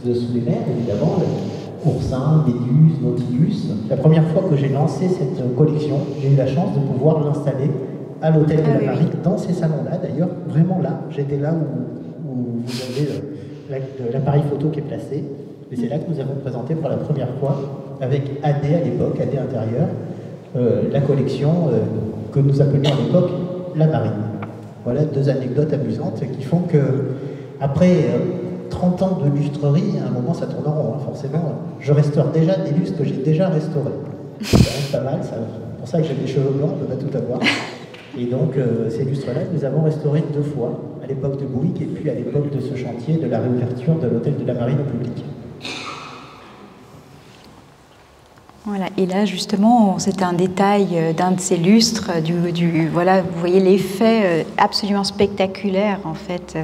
S2: de sous les mers, évidemment, oursins, méduses, nautilus, la première fois que j'ai lancé cette collection, j'ai eu la chance de pouvoir l'installer à l'hôtel de la Marine, dans ces salons-là, d'ailleurs, vraiment là. J'étais là où vous avez l'appareil photo qui est placé, et c'est là que nous avons présenté pour la première fois, avec AD à l'époque, AD intérieur, la collection que nous appelions à l'époque la Marine. Voilà deux anecdotes amusantes qui font que, après 30 ans de lustrerie, à un moment ça tourne en rond, hein, forcément. Je restaure déjà des lustres que j'ai déjà restaurés. Ça reste pas mal, c'est pour ça que j'ai des cheveux blancs, on ne peut pas tout avoir. Et donc, ces lustres-là, nous avons restaurés 2 fois, à l'époque de Bouygues et puis à l'époque de ce chantier de la réouverture de l'hôtel de la Marine au public.
S1: Voilà, et là, justement, c'était un détail d'un de ces lustres, voilà, vous voyez l'effet absolument spectaculaire, en fait,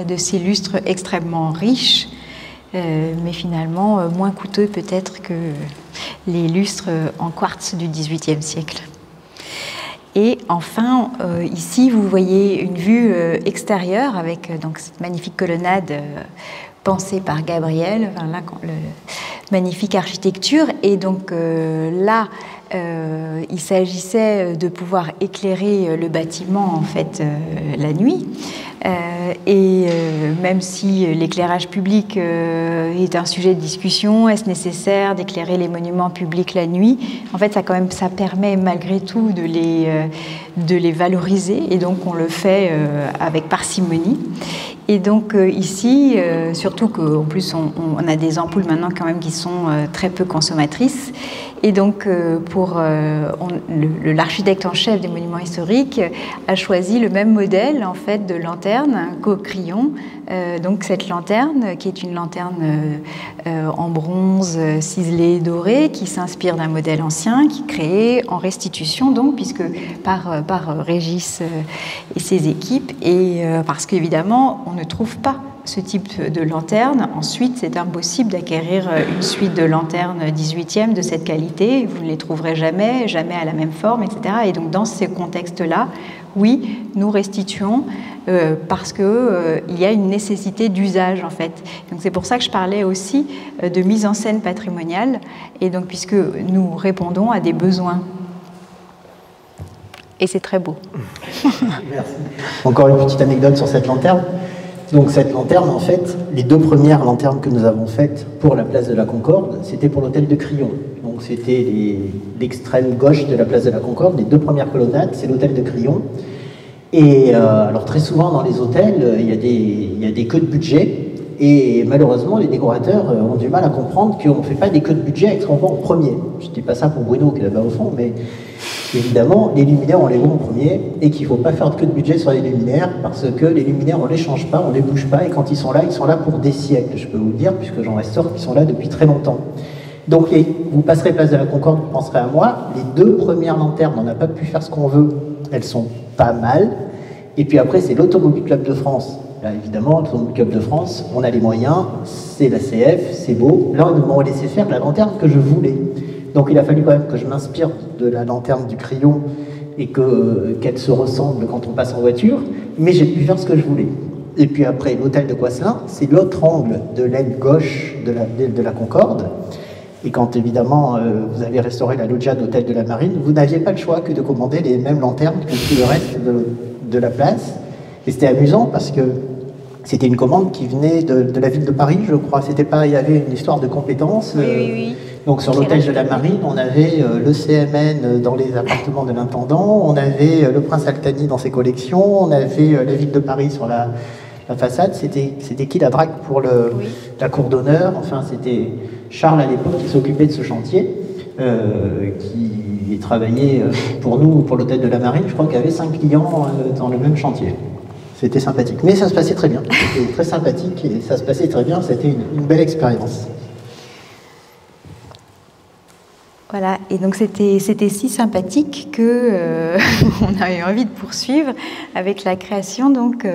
S1: de ces lustres extrêmement riches, mais finalement moins coûteux peut-être que les lustres en quartz du XVIIIe siècle. Et enfin, ici, vous voyez une vue extérieure avec donc, cette magnifique colonnade pensée par Gabriel, enfin, là, magnifique architecture. Et donc là, il s'agissait de pouvoir éclairer le bâtiment en fait la nuit. Même si l'éclairage public est un sujet de discussion, est-ce nécessaire d'éclairer les monuments publics la nuit? En fait, ça permet malgré tout de les valoriser, et donc on le fait avec parcimonie. Et donc ici, surtout qu'en plus on a des ampoules maintenant quand même qui sont très peu consommatrices. Et donc l'architecte en chef des monuments historiques a choisi le même modèle en fait de lanterne qu'au Crillon. Donc cette lanterne qui est une lanterne en bronze ciselé doré qui s'inspire d'un modèle ancien qui est créé en restitution donc puisque par Régis et ses équipes et parce qu'évidemment on ne trouve pas ce type de lanterne. Ensuite, c'est impossible d'acquérir une suite de lanternes 18e de cette qualité. Vous ne les trouverez jamais à la même forme, etc. Et donc, dans ce contexte-là, oui, nous restituons parce qu'il y a une nécessité d'usage, en fait. Donc, c'est pour ça que je parlais aussi de mise en scène patrimoniale, et donc, puisque nous répondons à des besoins. Et c'est très beau.
S2: Merci. Encore une petite anecdote sur cette lanterne. Donc cette lanterne, en fait, les deux premières lanternes que nous avons faites pour la place de la Concorde, c'était pour l'hôtel de Crillon. Donc c'était l'extrême gauche de la place de la Concorde, les deux premières colonnades, c'est l'hôtel de Crillon. Et alors très souvent dans les hôtels, il y a des queues de budget, et malheureusement les décorateurs ont du mal à comprendre qu'on ne fait pas des queues de budget avec ce qu'on voit en premier. Je ne dis pas ça pour Bruno qui est là-bas au fond, mais évidemment, les luminaires, on les voit en premier et qu'il ne faut pas faire de queue de budget sur les luminaires parce que les luminaires, on ne les change pas, on ne les bouge pas et quand ils sont là pour des siècles, je peux vous le dire, puisque j'en restaure qui sont là depuis très longtemps. Donc, vous passerez place de la Concorde, vous penserez à moi, les deux premières lanternes, on n'a pas pu faire ce qu'on veut, elles sont pas mal. Et puis après, c'est l'Automobile Club de France. Là, évidemment, l'Automobile Club de France, on a les moyens, c'est la CF, c'est beau. Là, on m'a laissé faire la lanterne que je voulais. Donc il a fallu quand même que je m'inspire de la lanterne du Crillon et qu'elle se ressemble quand on passe en voiture, mais j'ai pu faire ce que je voulais. Et puis après, l'hôtel de Coisselin, c'est l'autre angle de l'aile gauche de la Concorde. Et quand évidemment vous avez restauré la loggia d'hôtel de la Marine, vous n'aviez pas le choix que de commander les mêmes lanternes que tout le reste de la place. Et c'était amusant parce que c'était une commande qui venait de la ville de Paris, je crois. Il y avait une histoire de compétences.
S1: Oui.
S2: Donc sur l'hôtel de la Marine, on avait le CMN dans les appartements de l'intendant, on avait le prince Altani dans ses collections, on avait la ville de Paris sur la façade. C'était qui la DRAC pour la cour d'honneur? Enfin, c'était Charles à l'époque qui s'occupait de ce chantier, qui travaillait pour nous, pour l'hôtel de la Marine. Je crois qu'il y avait 5 clients dans le même chantier. C'était sympathique. Mais ça se passait très bien. C'était très sympathique et ça se passait très bien. C'était une belle expérience.
S1: Voilà, et donc c'était si sympathique que on a eu envie de poursuivre avec la création donc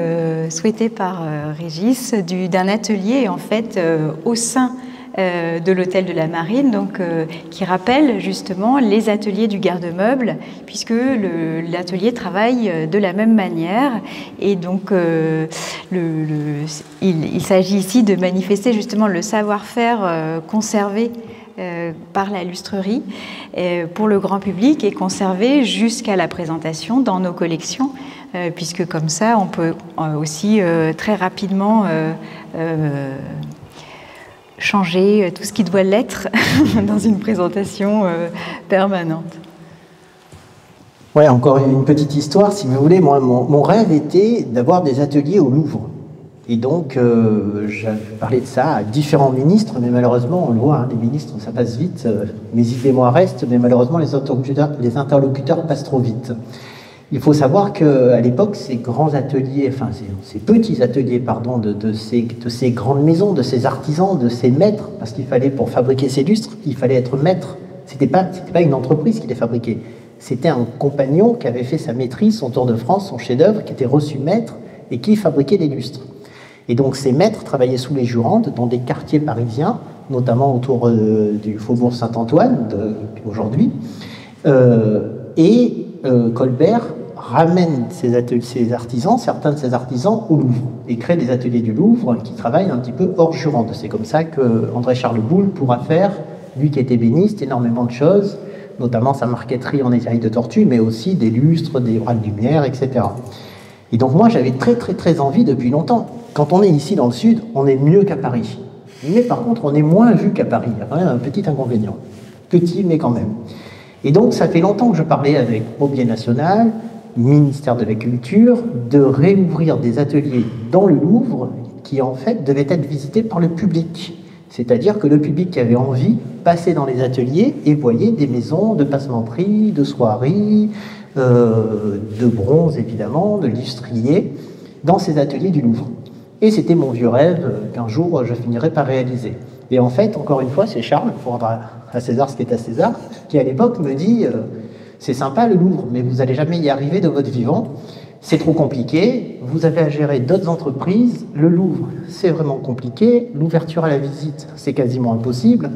S1: souhaitée par Régis d'un atelier en fait au sein de l'hôtel de la Marine, donc qui rappelle justement les ateliers du garde-meuble, puisque l'atelier travaille de la même manière, et donc il s'agit ici de manifester justement le savoir-faire conservé par la lustrerie pour le grand public et conservé jusqu'à la présentation dans nos collections, puisque comme ça on peut aussi très rapidement changer tout ce qui doit l'être dans une présentation permanente.
S2: Ouais, encore une petite histoire, si vous voulez. Moi, mon rêve était d'avoir des ateliers au Louvre. Et donc, j'avais parlé de ça à différents ministres, mais malheureusement, on le voit, hein, les ministres, ça passe vite. Mes idées, moi, restent, mais malheureusement, les interlocuteurs passent trop vite. Il faut savoir qu'à l'époque, ces grands ateliers, enfin, ces petits ateliers, pardon, de ces grandes maisons, de ces artisans, de ces maîtres, parce qu'il fallait, pour fabriquer ces lustres, il fallait être maître. C'était pas une entreprise qui les fabriquait. C'était un compagnon qui avait fait sa maîtrise, son tour de France, son chef-d'œuvre, qui était reçu maître et qui fabriquait les lustres. Et donc ces maîtres travaillaient sous les Jurandes dans des quartiers parisiens, notamment autour du faubourg Saint-Antoine aujourd'hui. Colbert ramène ses artisans, certains de ses artisans, au Louvre et crée des ateliers du Louvre qui travaillent un petit peu hors Jurande. C'est comme ça qu'André Charles Boulle pourra faire, lui qui était ébéniste, énormément de choses, notamment sa marqueterie en écaille de tortue, mais aussi des lustres, des bras de lumière, etc. Et donc moi, j'avais très très très envie depuis longtemps. Quand on est ici dans le Sud, on est mieux qu'à Paris. Mais par contre, on est moins vu qu'à Paris. Il y a quand même un petit inconvénient. Petit, mais quand même. Et donc, ça fait longtemps que je parlais avec Aubier National, ministère de la Culture, de réouvrir des ateliers dans le Louvre qui, en fait, devaient être visités par le public. C'est-à-dire que le public qui avait envie passait dans les ateliers et voyait des maisons de passementerie, de soieries, de bronze, évidemment, de lustriers, dans ces ateliers du Louvre. Et c'était mon vieux rêve qu'un jour je finirais par réaliser. Et en fait, encore une fois, c'est Charles, pour rendre à César ce qui est à César, qui à l'époque me dit c'est sympa le Louvre, mais vous n'allez jamais y arriver de votre vivant, c'est trop compliqué, vous avez à gérer d'autres entreprises, le Louvre c'est vraiment compliqué, l'ouverture à la visite c'est quasiment impossible,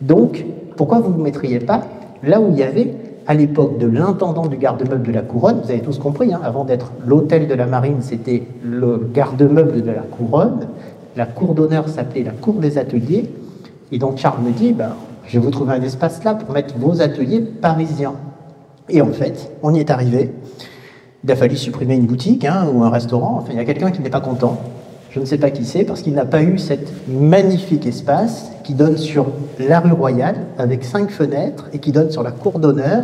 S2: donc pourquoi vous ne vous mettriez pas là où il y avait à l'époque de l'intendant du garde-meuble de la Couronne, vous avez tous compris, hein, avant d'être l'hôtel de la Marine, c'était le garde-meuble de la Couronne, la cour d'honneur s'appelait la cour des ateliers, et donc Charles me dit, je vais vous trouver un espace là pour mettre vos ateliers parisiens. Et en fait, on y est arrivé, il a fallu supprimer une boutique ou un restaurant, enfin il y a quelqu'un qui n'est pas content, je ne sais pas qui c'est, parce qu'il n'a pas eu cet magnifique espace qui donne sur la rue Royale, avec 5 fenêtres, et qui donne sur la cour d'honneur,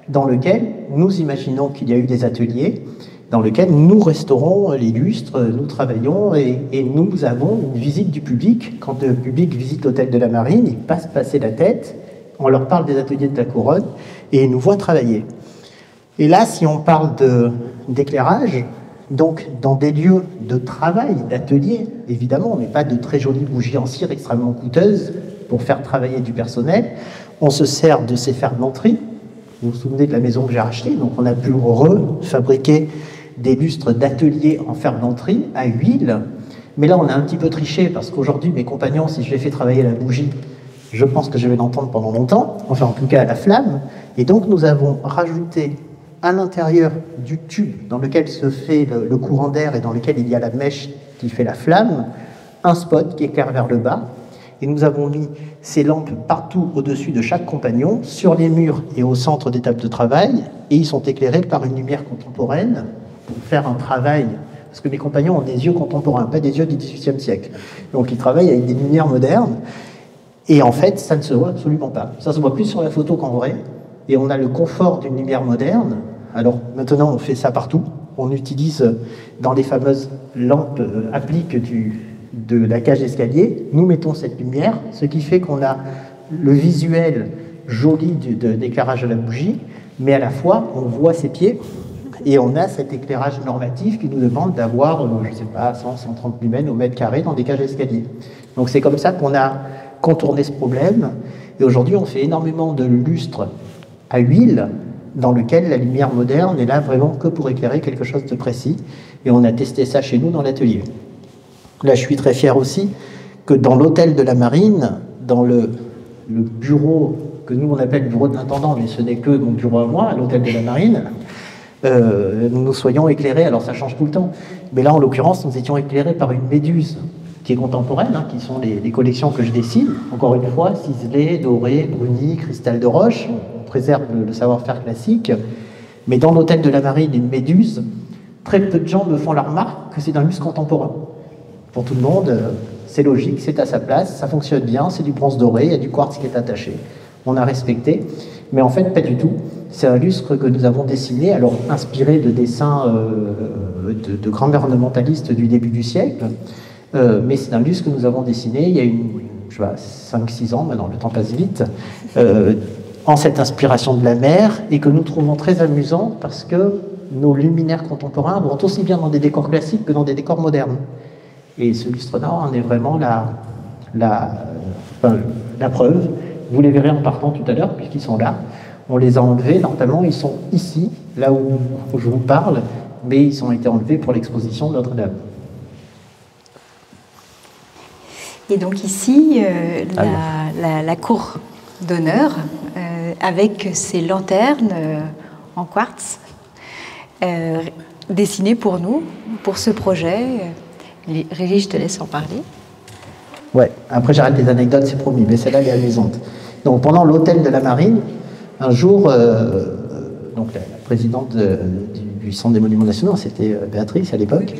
S2: dans lequel nous imaginons qu'il y a eu des ateliers, dans lequel nous restaurons les lustres, nous travaillons, et nous avons une visite du public. Quand le public visite l'hôtel de la Marine, ils passent passer la tête, on leur parle des ateliers de la Couronne, et ils nous voient travailler. Et là, si on parle d'éclairage, donc dans des lieux de travail, d'atelier, évidemment, mais pas de très jolies bougies en cire extrêmement coûteuses pour faire travailler du personnel, on se sert de ces ferblanteries. Vous vous souvenez de la maison que j'ai rachetée, donc on a pu refabriquer des lustres d'atelier en ferblanterie à huile. Mais là, on a un petit peu triché parce qu'aujourd'hui, mes compagnons, si je les fais travailler la bougie, je pense que je vais l'entendre pendant longtemps, enfin en tout cas à la flamme. Et donc nous avons rajouté à l'intérieur du tube dans lequel se fait le courant d'air et dans lequel il y a la mèche qui fait la flamme, un spot qui éclaire vers le bas. Et nous avons mis ces lampes partout au-dessus de chaque compagnon, sur les murs et au centre des tables de travail, et ils sont éclairés par une lumière contemporaine pour faire un travail, parce que mes compagnons ont des yeux contemporains, pas des yeux du XVIIIe siècle. Donc ils travaillent avec des lumières modernes, et en fait, ça ne se voit absolument pas. Ça se voit plus sur la photo qu'en vrai, et on a le confort d'une lumière moderne. Alors maintenant, on fait ça partout. On utilise dans les fameuses lampes appliques de la cage d'escalier, nous mettons cette lumière, ce qui fait qu'on a le visuel joli d'éclairage de la bougie, mais à la fois, on voit ses pieds, et on a cet éclairage normatif qui nous demande d'avoir, je ne sais pas, 100, 130 lumens au mètre carré dans des cages d'escalier. Donc c'est comme ça qu'on a contourné ce problème, et aujourd'hui, on fait énormément de lustres à huile, dans lequel la lumière moderne est là vraiment que pour éclairer quelque chose de précis, et on a testé ça chez nous dans l'atelier. Là, je suis très fier aussi que dans l'hôtel de la Marine, dans le bureau que nous on appelle bureau de l'intendant, mais ce n'est que mon bureau à moi, à l'hôtel de la Marine, nous soyons éclairés, alors ça change tout le temps, mais là en l'occurrence nous étions éclairés par une méduse qui est contemporaine, qui sont les collections que je dessine, encore une fois, ciselé, doré, bruni, cristal de roche, on préserve le savoir-faire classique, mais dans l'hôtel de la Marine, une méduse, très peu de gens me font la remarque que c'est d'un lustre contemporain. Pour tout le monde, c'est logique, c'est à sa place, ça fonctionne bien, c'est du bronze doré, il y a du quartz qui est attaché. On a respecté, mais en fait, pas du tout. C'est un lustre que nous avons dessiné, alors inspiré de dessins de grands ornementalistes du début du siècle, mais c'est un lustre que nous avons dessiné il y a 5-6 ans, maintenant le temps passe vite, en cette inspiration de la mer, et que nous trouvons très amusant parce que nos luminaires contemporains vont aussi bien dans des décors classiques que dans des décors modernes. Et ce lustre-là en est vraiment la preuve. Vous les verrez en partant tout à l'heure, puisqu'ils sont là. On les a enlevés, normalement ils sont ici, là où je vous parle, mais ils ont été enlevés pour l'exposition de Notre-Dame.
S1: Et donc ici, la cour d'honneur, avec ses lanternes en quartz, dessinées pour nous, pour ce projet. Régis, je te laisse en parler.
S2: Ouais, après j'arrête les anecdotes, c'est promis, mais celle-là elle est amusante. Donc pendant l'hôtel de la Marine, un jour, donc la présidente du Centre des Monuments Nationaux, c'était Béatrice à l'époque,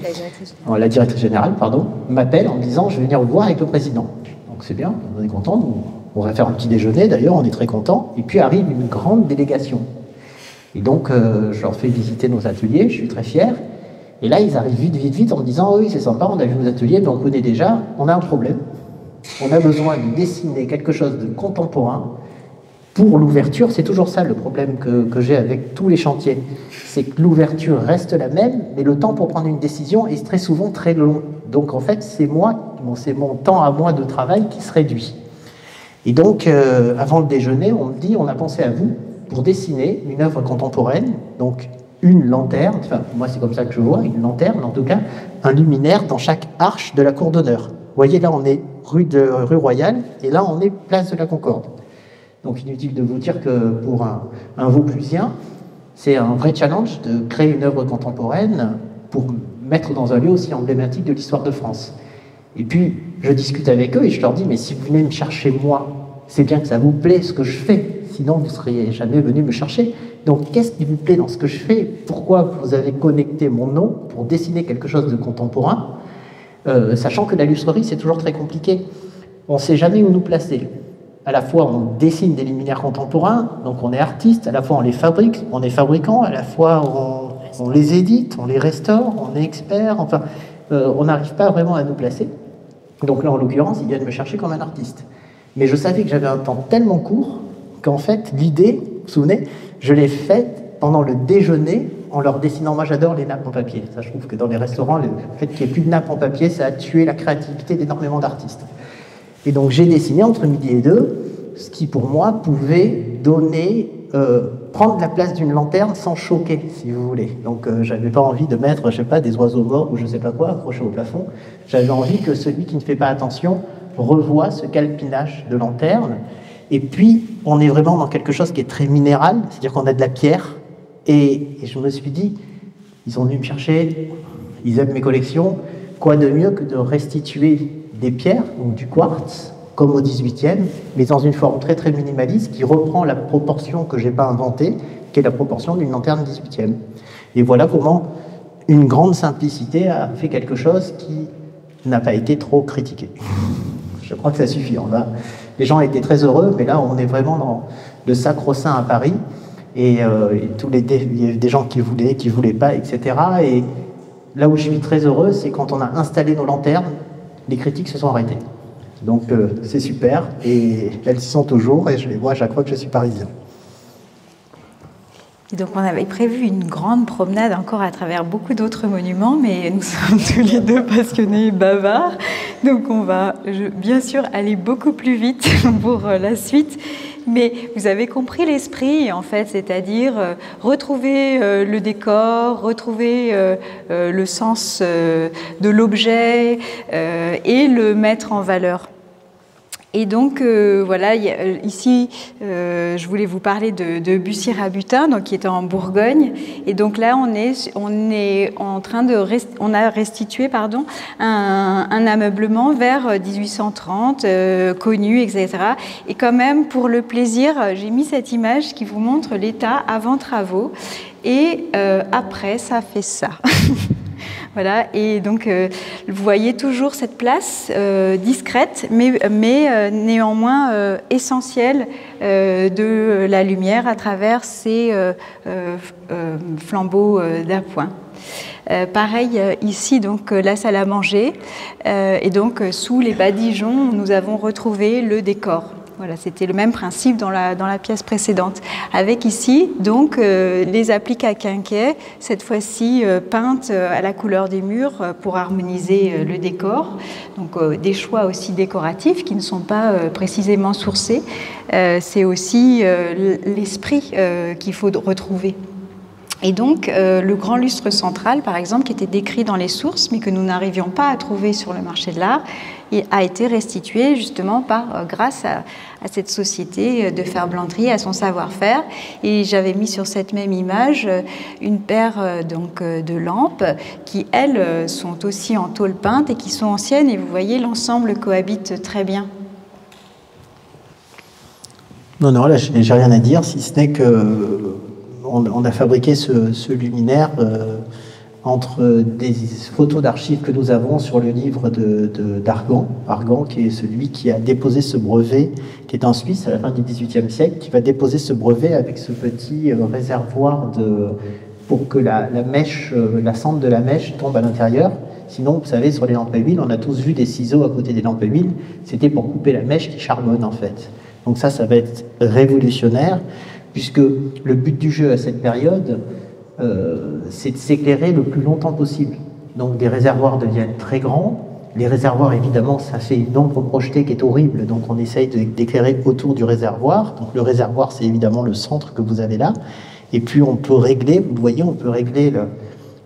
S2: la directrice générale, pardon, m'appelle en me disant je vais venir vous voir avec le président. Donc c'est bien, on est content, on va faire un petit déjeuner d'ailleurs, on est très content. Et puis arrive une grande délégation. Et donc je leur fais visiter nos ateliers, je suis très fier. Et là ils arrivent vite en me disant oui c'est sympa, on a vu nos ateliers, mais on connaît déjà, on a un problème. On a besoin de dessiner quelque chose de contemporain pour l'ouverture. C'est toujours ça le problème que j'ai avec tous les chantiers. C'est que l'ouverture reste la même, mais le temps pour prendre une décision est très souvent très long. Donc en fait, c'est mon temps à moi de travail qui se réduit. Et donc, avant le déjeuner, on me dit, on a pensé à vous pour dessiner une œuvre contemporaine, donc une lanterne, enfin moi c'est comme ça que je vois, une lanterne en tout cas, un luminaire dans chaque arche de la cour d'honneur. Vous voyez, là on est rue Royale, et là on est place de la Concorde. Donc inutile de vous dire que pour un Vauclusien, c'est un vrai challenge de créer une œuvre contemporaine pour mettre dans un lieu aussi emblématique de l'histoire de France. Et puis, je discute avec eux et je leur dis, mais si vous venez me chercher moi, c'est bien que ça vous plaît ce que je fais, sinon vous ne seriez jamais venu me chercher. Donc qu'est-ce qui vous plaît dans ce que je fais? Pourquoi vous avez connecté mon nom pour dessiner quelque chose de contemporain, sachant que la lustrerie, c'est toujours très compliqué. On ne sait jamais où nous placer. À la fois, on dessine des luminaires contemporains, donc on est artiste, à la fois on les fabrique, on est fabricant, à la fois on les édite, on les restaure, on est expert, enfin, on n'arrive pas vraiment à nous placer. Donc là, en l'occurrence, ils viennent me chercher comme un artiste. Mais je savais que j'avais un temps tellement court qu'en fait, l'idée, vous vous souvenez, je l'ai faite pendant le déjeuner en leur dessinant. Moi, j'adore les nappes en papier. Ça, je trouve que dans les restaurants, le fait qu'il n'y ait plus de nappes en papier, ça a tué la créativité d'énormément d'artistes. Et donc, j'ai dessiné entre midi et deux ce qui, pour moi, pouvait donner, prendre la place d'une lanterne sans choquer, si vous voulez. Donc, j'avais pas envie de mettre, je sais pas, des oiseaux morts ou je sais pas quoi accrochés au plafond. J'avais envie que celui qui ne fait pas attention revoie ce calpinage de lanterne. Et puis, on est vraiment dans quelque chose qui est très minéral, c'est-à-dire qu'on a de la pierre. Et je me suis dit, ils sont venus me chercher, ils aiment mes collections, quoi de mieux que de restituer des pierres, donc du quartz, comme au XVIIIe, mais dans une forme très très minimaliste qui reprend la proportion que je n'ai pas inventée, qui est la proportion d'une lanterne XVIIIe. Et voilà comment une grande simplicité a fait quelque chose qui n'a pas été trop critiqué. Je crois que ça suffit. Les gens étaient très heureux, mais là on est vraiment dans le sacro-saint à Paris, et il y a des gens qui voulaient pas, etc. Et là où je suis très heureux, c'est quand on a installé nos lanternes, les critiques se sont arrêtées. Donc c'est super, et elles y sont toujours, et je les vois à chaque fois que je suis parisien.
S1: Et donc on avait prévu une grande promenade encore à travers beaucoup d'autres monuments, mais nous sommes tous les deux passionnés bavards, donc on va bien sûr aller beaucoup plus vite pour la suite. Mais vous avez compris l'esprit, en fait, c'est-à-dire retrouver le décor, retrouver le sens de l'objet et le mettre en valeur. Et donc, voilà, ici, je voulais vous parler de Bussy-Rabutin, donc qui est en Bourgogne. Et donc là, on a restitué, un ameublement vers 1830, connu, etc. Et quand même, pour le plaisir, j'ai mis cette image qui vous montre l'état avant travaux. Et après, ça fait ça. Voilà, et donc vous voyez toujours cette place discrète, mais néanmoins essentielle de la lumière à travers ces flambeaux d'appoint. Pareil ici, donc la salle à manger, et donc sous les badigeons, nous avons retrouvé le décor. Voilà, c'était le même principe dans la pièce précédente. Avec ici, donc, les appliques à quinquet, cette fois-ci peintes à la couleur des murs pour harmoniser le décor. Donc, des choix aussi décoratifs qui ne sont pas précisément sourcés. C'est aussi l'esprit qu'il faut retrouver. Et donc, le grand lustre central, par exemple, qui était décrit dans les sources, mais que nous n'arrivions pas à trouver sur le marché de l'art, a été restitué justement grâce à cette société de ferblanterie, à son savoir-faire. Et j'avais mis sur cette même image une paire de lampes qui, elles, sont aussi en tôle peinte et qui sont anciennes. Et vous voyez, l'ensemble cohabite très bien.
S2: Non, là, j'ai rien à dire, si ce n'est que on a fabriqué ce luminaire entre des photos d'archives que nous avons sur le livre d'Argan, Argan, qui est celui qui a déposé ce brevet, qui est en Suisse à la fin du XVIIIe siècle, qui va déposer ce brevet avec ce petit réservoir pour que la mèche, la cendre de la mèche tombe à l'intérieur. Sinon, vous savez, sur les lampes à huile, on a tous vu des ciseaux à côté des lampes à huile, c'était pour couper la mèche qui charbonne en fait. Donc ça va être révolutionnaire, puisque le but du jeu à cette période, c'est de s'éclairer le plus longtemps possible. Donc des réservoirs deviennent très grands. Les réservoirs, évidemment, ça fait une ombre projetée qui est horrible, donc on essaye d'éclairer autour du réservoir. Donc le réservoir, c'est évidemment le centre que vous avez là. Et puis on peut régler, vous voyez, on peut régler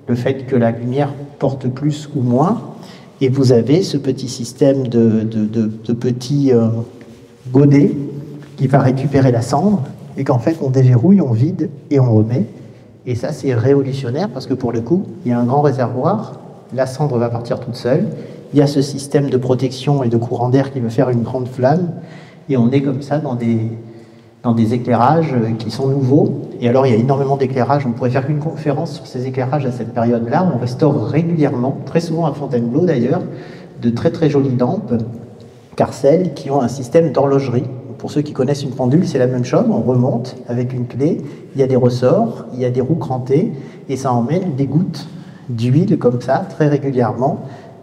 S2: le fait que la lumière porte plus ou moins. Et vous avez ce petit système de petits godets qui va récupérer la cendre et qu'en fait on déverrouille, on vide et on remet. Et ça c'est révolutionnaire parce que pour le coup, il y a un grand réservoir, la cendre va partir toute seule, il y a ce système de protection et de courant d'air qui veut faire une grande flamme et on est comme ça dans des éclairages qui sont nouveaux. Et alors il y a énormément d'éclairages, on pourrait faire une conférence sur ces éclairages à cette période-là. On restaure régulièrement, très souvent à Fontainebleau d'ailleurs, de très très jolies lampes Carcel qui ont un système d'horlogerie. Pour ceux qui connaissent une pendule, c'est la même chose, on remonte avec une clé, il y a des ressorts, il y a des roues crantées, et ça emmène des gouttes d'huile comme ça, très régulièrement,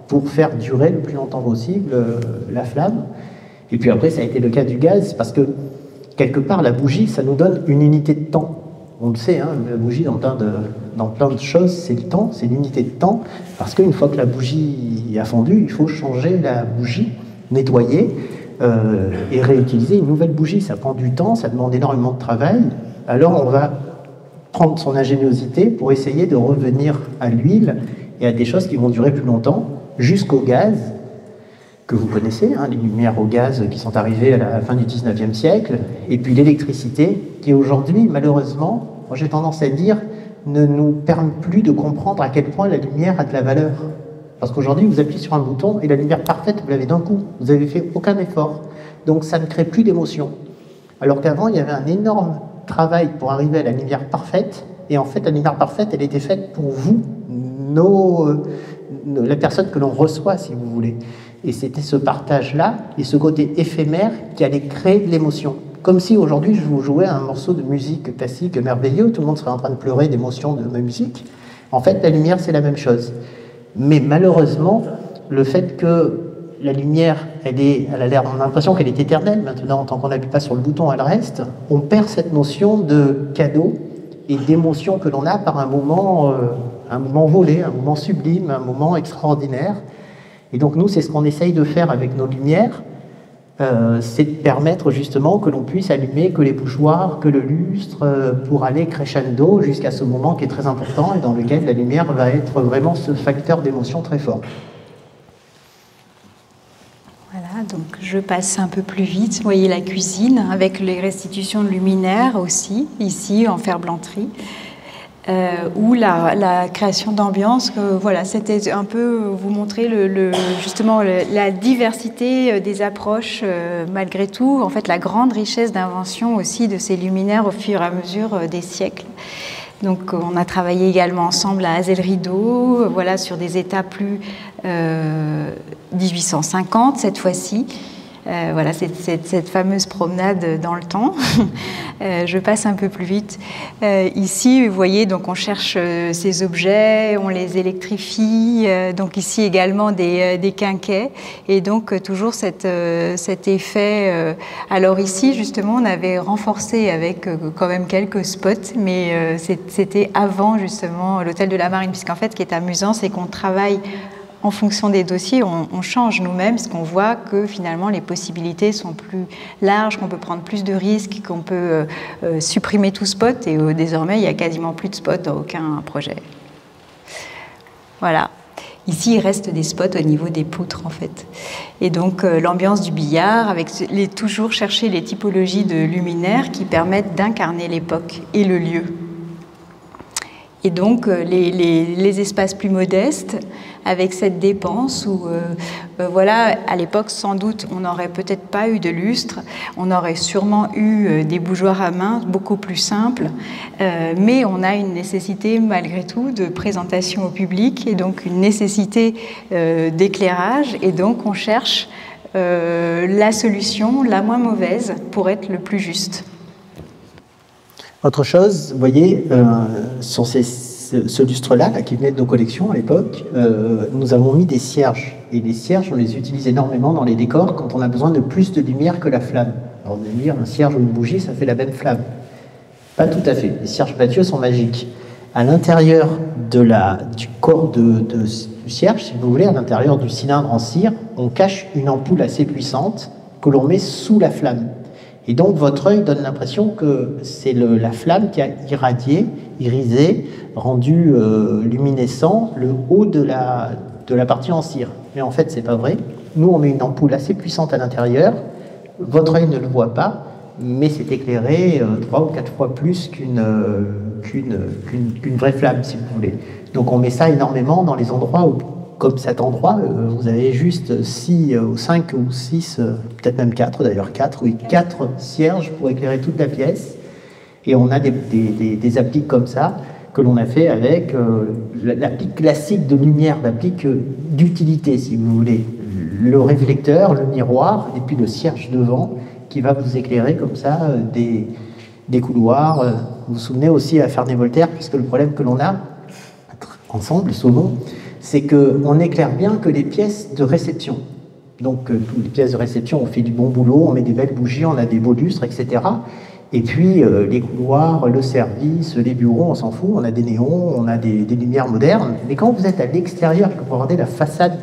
S2: pour faire durer le plus longtemps possible la flamme. Et puis après, ça a été le cas du gaz, parce que quelque part, la bougie, ça nous donne une unité de temps. On le sait, hein, la bougie, dans plein de choses, c'est le temps, c'est l'unité de temps, parce qu'une fois que la bougie a fondu, il faut changer la bougie, nettoyer, et réutiliser une nouvelle bougie. Ça prend du temps, ça demande énormément de travail. Alors on va prendre son ingéniosité pour essayer de revenir à l'huile et à des choses qui vont durer plus longtemps, jusqu'au gaz, que vous connaissez, hein, les lumières au gaz qui sont arrivées à la fin du 19e siècle, et puis l'électricité, qui aujourd'hui, malheureusement, moi j'ai tendance à dire, ne nous permet plus de comprendre à quel point la lumière a de la valeur. Parce qu'aujourd'hui, vous appuyez sur un bouton et la lumière parfaite, vous l'avez d'un coup. Vous n'avez fait aucun effort. Donc ça ne crée plus d'émotion. Alors qu'avant, il y avait un énorme travail pour arriver à la lumière parfaite. Et en fait, la lumière parfaite, elle était faite pour vous, la personne que l'on reçoit, si vous voulez. Et c'était ce partage-là et ce côté éphémère qui allait créer de l'émotion. Comme si aujourd'hui, je vous jouais un morceau de musique classique merveilleux, tout le monde serait en train de pleurer d'émotion de ma musique. En fait, la lumière, c'est la même chose. Mais malheureusement, le fait que la lumière, on a l'impression qu'elle est éternelle maintenant, tant qu'on n'appuie pas sur le bouton, elle reste, on perd cette notion de cadeau et d'émotion que l'on a par un moment volé, un moment sublime, un moment extraordinaire. Et donc nous, c'est ce qu'on essaye de faire avec nos lumières, c'est de permettre justement que l'on puisse allumer que les bougeoirs, que le lustre, pour aller crescendo jusqu'à ce moment qui est très important et dans lequel la lumière va être vraiment ce facteur d'émotion très fort.
S1: Voilà, donc je passe un peu plus vite. Vous voyez la cuisine avec les restitutions de luminaires aussi, ici en ferblanterie. Ou la création d'ambiance, voilà, c'était un peu vous montrer justement la diversité des approches malgré tout, en fait la grande richesse d'invention aussi de ces luminaires au fur et à mesure des siècles. Donc on a travaillé également ensemble à Azel-Rideau, voilà, sur des états plus 1850 cette fois-ci. Voilà, cette fameuse promenade dans le temps. Je passe un peu plus vite. Ici, vous voyez, donc on cherche ces objets, on les électrifie. Donc ici également des quinquets. Et donc toujours cet effet. Alors ici, justement, on avait renforcé avec quand même quelques spots, mais c'était avant justement l'hôtel de la Marine, puisqu'en fait, ce qui est amusant, c'est qu'on travaille en fonction des dossiers, on change nous-mêmes, parce qu'on voit que finalement les possibilités sont plus larges, qu'on peut prendre plus de risques, qu'on peut supprimer tout spot, et désormais il n'y a quasiment plus de spot dans aucun projet. Voilà. Ici, il reste des spots au niveau des poutres, en fait. Et donc, l'ambiance du billard, avec toujours chercher les typologies de luminaires qui permettent d'incarner l'époque et le lieu. Et donc, les espaces plus modestes, avec cette dépense où, voilà, à l'époque, sans doute, on n'aurait peut-être pas eu de lustre, on aurait sûrement eu des bougeoirs à main beaucoup plus simples, mais on a une nécessité, malgré tout, de présentation au public, et donc une nécessité d'éclairage, et donc on cherche la solution la moins mauvaise pour être le plus juste.
S2: Autre chose, vous voyez, sur ce lustre-là, qui venait de nos collections à l'époque, nous avons mis des cierges. Et les cierges, on les utilise énormément dans les décors quand on a besoin de plus de lumière que la flamme. Alors vous allez me dire, un cierge ou une bougie, ça fait la même flamme. Pas tout à fait. Les cierges Mathieu sont magiques. À l'intérieur du corps du cierge, si vous voulez, à l'intérieur du cylindre en cire, on cache une ampoule assez puissante que l'on met sous la flamme. Et donc votre œil donne l'impression que c'est la flamme qui a irradié, irisé, rendu luminescent le haut de la partie en cire. Mais en fait, c'est pas vrai. Nous, on met une ampoule assez puissante à l'intérieur. Votre œil ne le voit pas, mais c'est éclairé 3 ou 4 fois plus qu'une vraie flamme, si vous voulez. Donc on met ça énormément dans les endroits où, comme cet endroit, vous avez juste 6 ou 5 ou 6, peut-être même 4 d'ailleurs, 4 cierges pour éclairer toute la pièce. Et on a des appliques comme ça que l'on a fait avec l'applique classique de lumière, l'applique d'utilité, si vous voulez. Le réflecteur, le miroir, et puis le cierge devant qui va vous éclairer comme ça des couloirs. Vous vous souvenez aussi à Ferney-Voltaire, puisque le problème que l'on a ensemble, souvent, c'est qu'on n'éclaire bien que les pièces de réception. Donc, toutes les pièces de réception, on fait du bon boulot, on met des belles bougies, on a des beaux lustres, etc. Et puis, les couloirs, le service, les bureaux, on s'en fout, on a des néons, on a des lumières modernes. Mais quand vous êtes à l'extérieur et que vous regardez la façade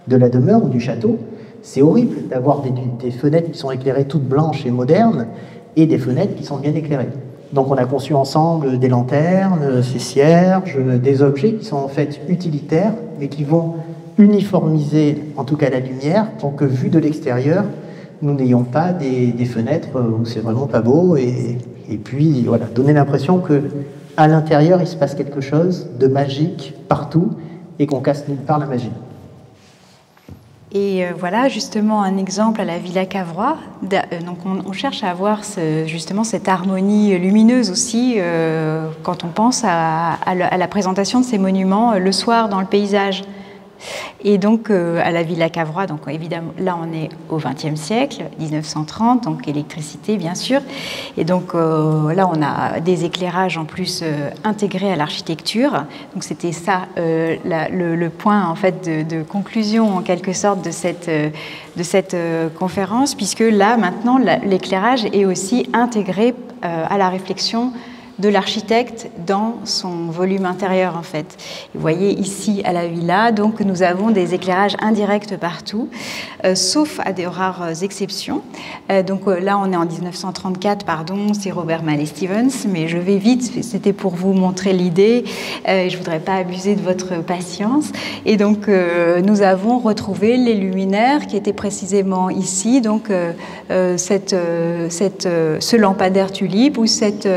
S2: de la demeure ou du château, c'est horrible d'avoir des fenêtres qui sont éclairées toutes blanches et modernes et des fenêtres qui sont bien éclairées. Donc on a conçu ensemble des lanternes, ces cierges, des objets qui sont en fait utilitaires, mais qui vont uniformiser en tout cas la lumière pour que, vu de l'extérieur, nous n'ayons pas des fenêtres où c'est vraiment pas beau, et puis voilà, donner l'impression qu'à l'intérieur il se passe quelque chose de magique partout et qu'on casse nulle part la magie.
S1: Et voilà justement un exemple à la Villa Cavrois. Donc on cherche à avoir justement cette harmonie lumineuse aussi quand on pense à la présentation de ces monuments le soir dans le paysage. Et donc à la Villa Cavrois, donc évidemment là on est au XXe siècle, 1930, donc électricité bien sûr. Et donc là on a des éclairages en plus intégrés à l'architecture. Donc c'était ça le point en fait de conclusion en quelque sorte de cette conférence, puisque là maintenant l'éclairage est aussi intégré à la réflexion de l'architecte dans son volume intérieur en fait. Vous voyez ici à la villa, donc nous avons des éclairages indirects partout, sauf à des rares exceptions. Donc là on est en 1934, pardon, c'est Robert Mallet Stevens, mais je vais vite, c'était pour vous montrer l'idée, je ne voudrais pas abuser de votre patience. Et donc nous avons retrouvé les luminaires qui étaient précisément ici, donc ce lampadaire tulipe ou cette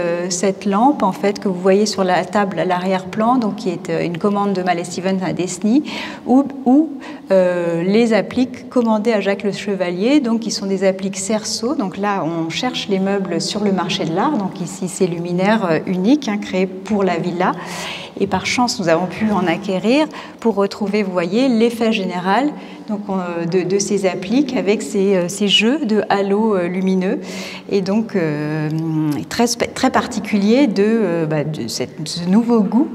S1: lampe en fait que vous voyez sur la table à l'arrière-plan, donc qui est une commande de Mallet Stevens à Desny, ou les appliques commandées à Jacques Le Chevalier, donc qui sont des appliques cerceau. Donc là on cherche les meubles sur le marché de l'art, donc ici c'est luminaire unique créé pour la villa, et par chance nous avons pu en acquérir pour retrouver, vous voyez, l'effet général donc, de ces appliques avec ces jeux de halos lumineux, et donc très particulier de ce nouveau goût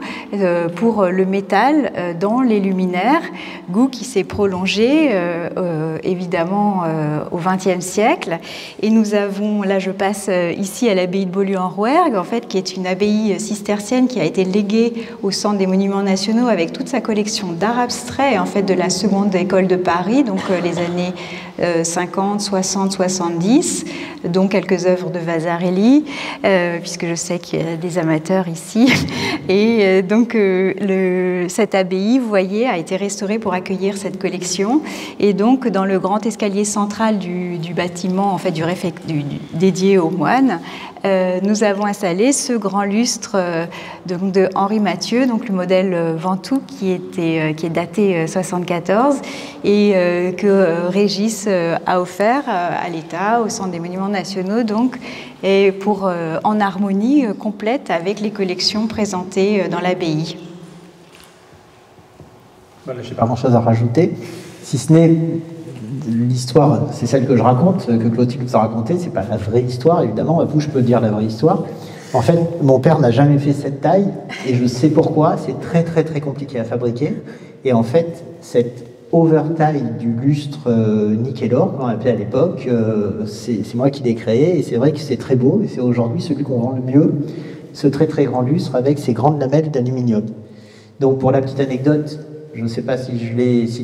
S1: pour le métal dans les luminaires, goût qui s'est prolongé évidemment au XXe siècle. Et nous avons, là je passe ici à l'abbaye de Beaulieu en Rouergue, en fait, qui est une abbaye cistercienne qui a été léguée au Centre des Monuments Nationaux avec toute sa collection d'art abstrait, en fait, de la seconde école de Paris, donc les années 50, 60, 70, dont quelques œuvres de Vasarely, puisque je sais qu'il y a des amateurs ici. Et donc, cette abbaye, vous voyez, a été restaurée pour accueillir cette collection. Et donc, dans le grand escalier central du bâtiment, en fait, dédié aux moines, nous avons installé ce grand lustre de Henri Mathieu, donc le modèle Ventoux qui est daté 74 et que Régis a offert à l'État, au Centre des Monuments Nationaux, donc, et en harmonie complète avec les collections présentées dans l'abbaye.
S2: Voilà, je n'ai pas grand-chose à rajouter, si ce n'est l'histoire, c'est celle que je raconte, que Clotilde vous a racontée, c'est pas la vraie histoire, évidemment, à vous je peux dire la vraie histoire. En fait, mon père n'a jamais fait cette taille, et je sais pourquoi, c'est très très très compliqué à fabriquer, et en fait, cette overtaille du lustre nickel-or, qu'on appelait à l'époque, c'est moi qui l'ai créé, et c'est vrai que c'est très beau, et c'est aujourd'hui celui qu'on vend le mieux, ce très très grand lustre avec ces grandes lamelles d'aluminium. Donc pour la petite anecdote, je ne sais pas si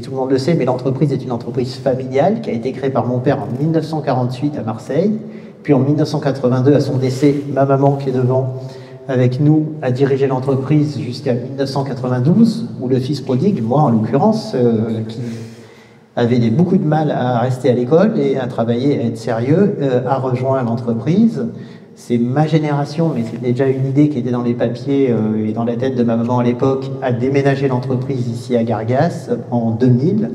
S2: tout le monde le sait, mais l'entreprise est une entreprise familiale qui a été créée par mon père en 1948 à Marseille. Puis en 1982, à son décès, ma maman qui est devant avec nous a dirigé l'entreprise jusqu'à 1992, où le fils prodigue, moi en l'occurrence, qui avait beaucoup de mal à rester à l'école et à travailler, à être sérieux, a rejoint l'entreprise. C'est ma génération, mais c'était déjà une idée qui était dans les papiers et dans la tête de ma maman à l'époque, à déménager l'entreprise ici à Gargas en 2000.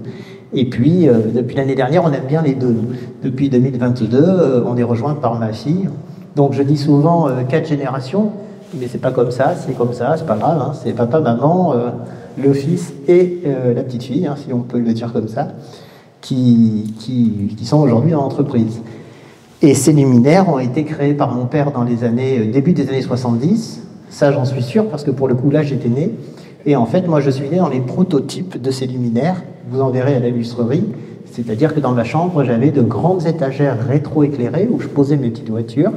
S2: Et puis, depuis l'année dernière, on aime bien les deux. Depuis 2022, on est rejoint par ma fille. Donc je dis souvent 4 générations, mais c'est pas comme ça, c'est comme ça, c'est pas grave. Hein, c'est papa, maman, le fils et la petite fille, hein, si on peut le dire comme ça, qui sont aujourd'hui dans l'entreprise. Et ces luminaires ont été créés par mon père dans les début des années 70. Ça, j'en suis sûr, parce que pour le coup, là, j'étais né. Et en fait, moi, je suis né dans les prototypes de ces luminaires. Vous en verrez à la lustrerie. C'est-à-dire que dans ma chambre, j'avais de grandes étagères rétro-éclairées où je posais mes petites voitures.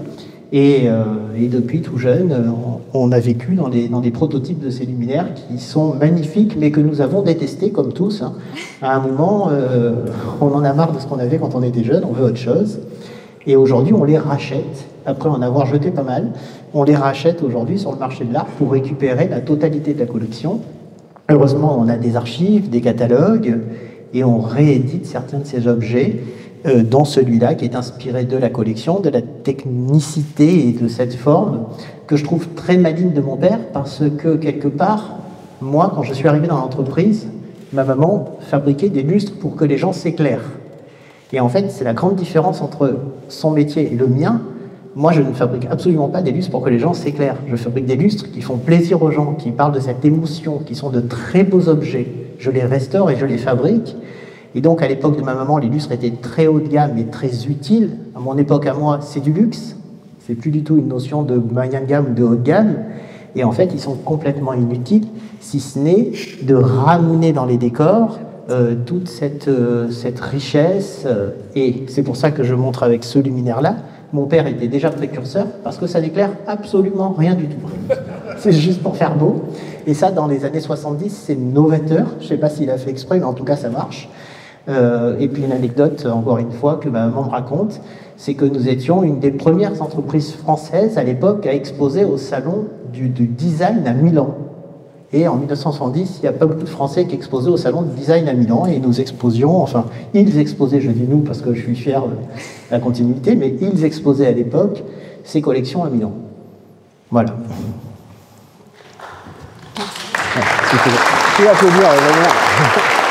S2: Et depuis tout jeune, on a vécu dans des prototypes de ces luminaires qui sont magnifiques, mais que nous avons détestés, comme tous. Hein. À un moment, on en a marre de ce qu'on avait quand on était jeune, on veut autre chose. Et aujourd'hui, on les rachète, après en avoir jeté pas mal, on les rachète aujourd'hui sur le marché de l'art pour récupérer la totalité de la collection. Heureusement, on a des archives, des catalogues, et on réédite certains de ces objets, dont celui-là qui est inspiré de la collection, de la technicité et de cette forme, que je trouve très maligne de mon père, parce que quelque part, moi, quand je suis arrivé dans l'entreprise, ma maman fabriquait des lustres pour que les gens s'éclairent. Et en fait, c'est la grande différence entre son métier et le mien. Moi, je ne fabrique absolument pas des lustres pour que les gens s'éclairent. Je fabrique des lustres qui font plaisir aux gens, qui parlent de cette émotion, qui sont de très beaux objets. Je les restaure et je les fabrique. Et donc, à l'époque de ma maman, les lustres étaient très haut de gamme et très utiles. À mon époque, à moi, c'est du luxe. C'est plus du tout une notion de moyen de gamme ou de haut de gamme. Et en fait, ils sont complètement inutiles, si ce n'est de ramener dans les décors toute cette richesse, et c'est pour ça que je montre avec ce luminaire-là. Mon père était déjà précurseur, parce que ça n'éclaire absolument rien du tout. C'est juste pour faire beau. Et ça, dans les années 70, c'est novateur. Je ne sais pas s'il a fait exprès, mais en tout cas, ça marche. Et puis une anecdote, encore une fois, que ma maman me raconte, c'est que nous étions une des premières entreprises françaises, à l'époque, à exposer au salon du design à Milan. Et en 1970, il n'y a pas beaucoup de Français qui exposaient au salon de design à Milan, et nous exposions, enfin, ils exposaient, je dis nous parce que je suis fier de la continuité, mais ils exposaient à l'époque ces collections à Milan. Voilà.
S3: Je vais applaudir, vraiment.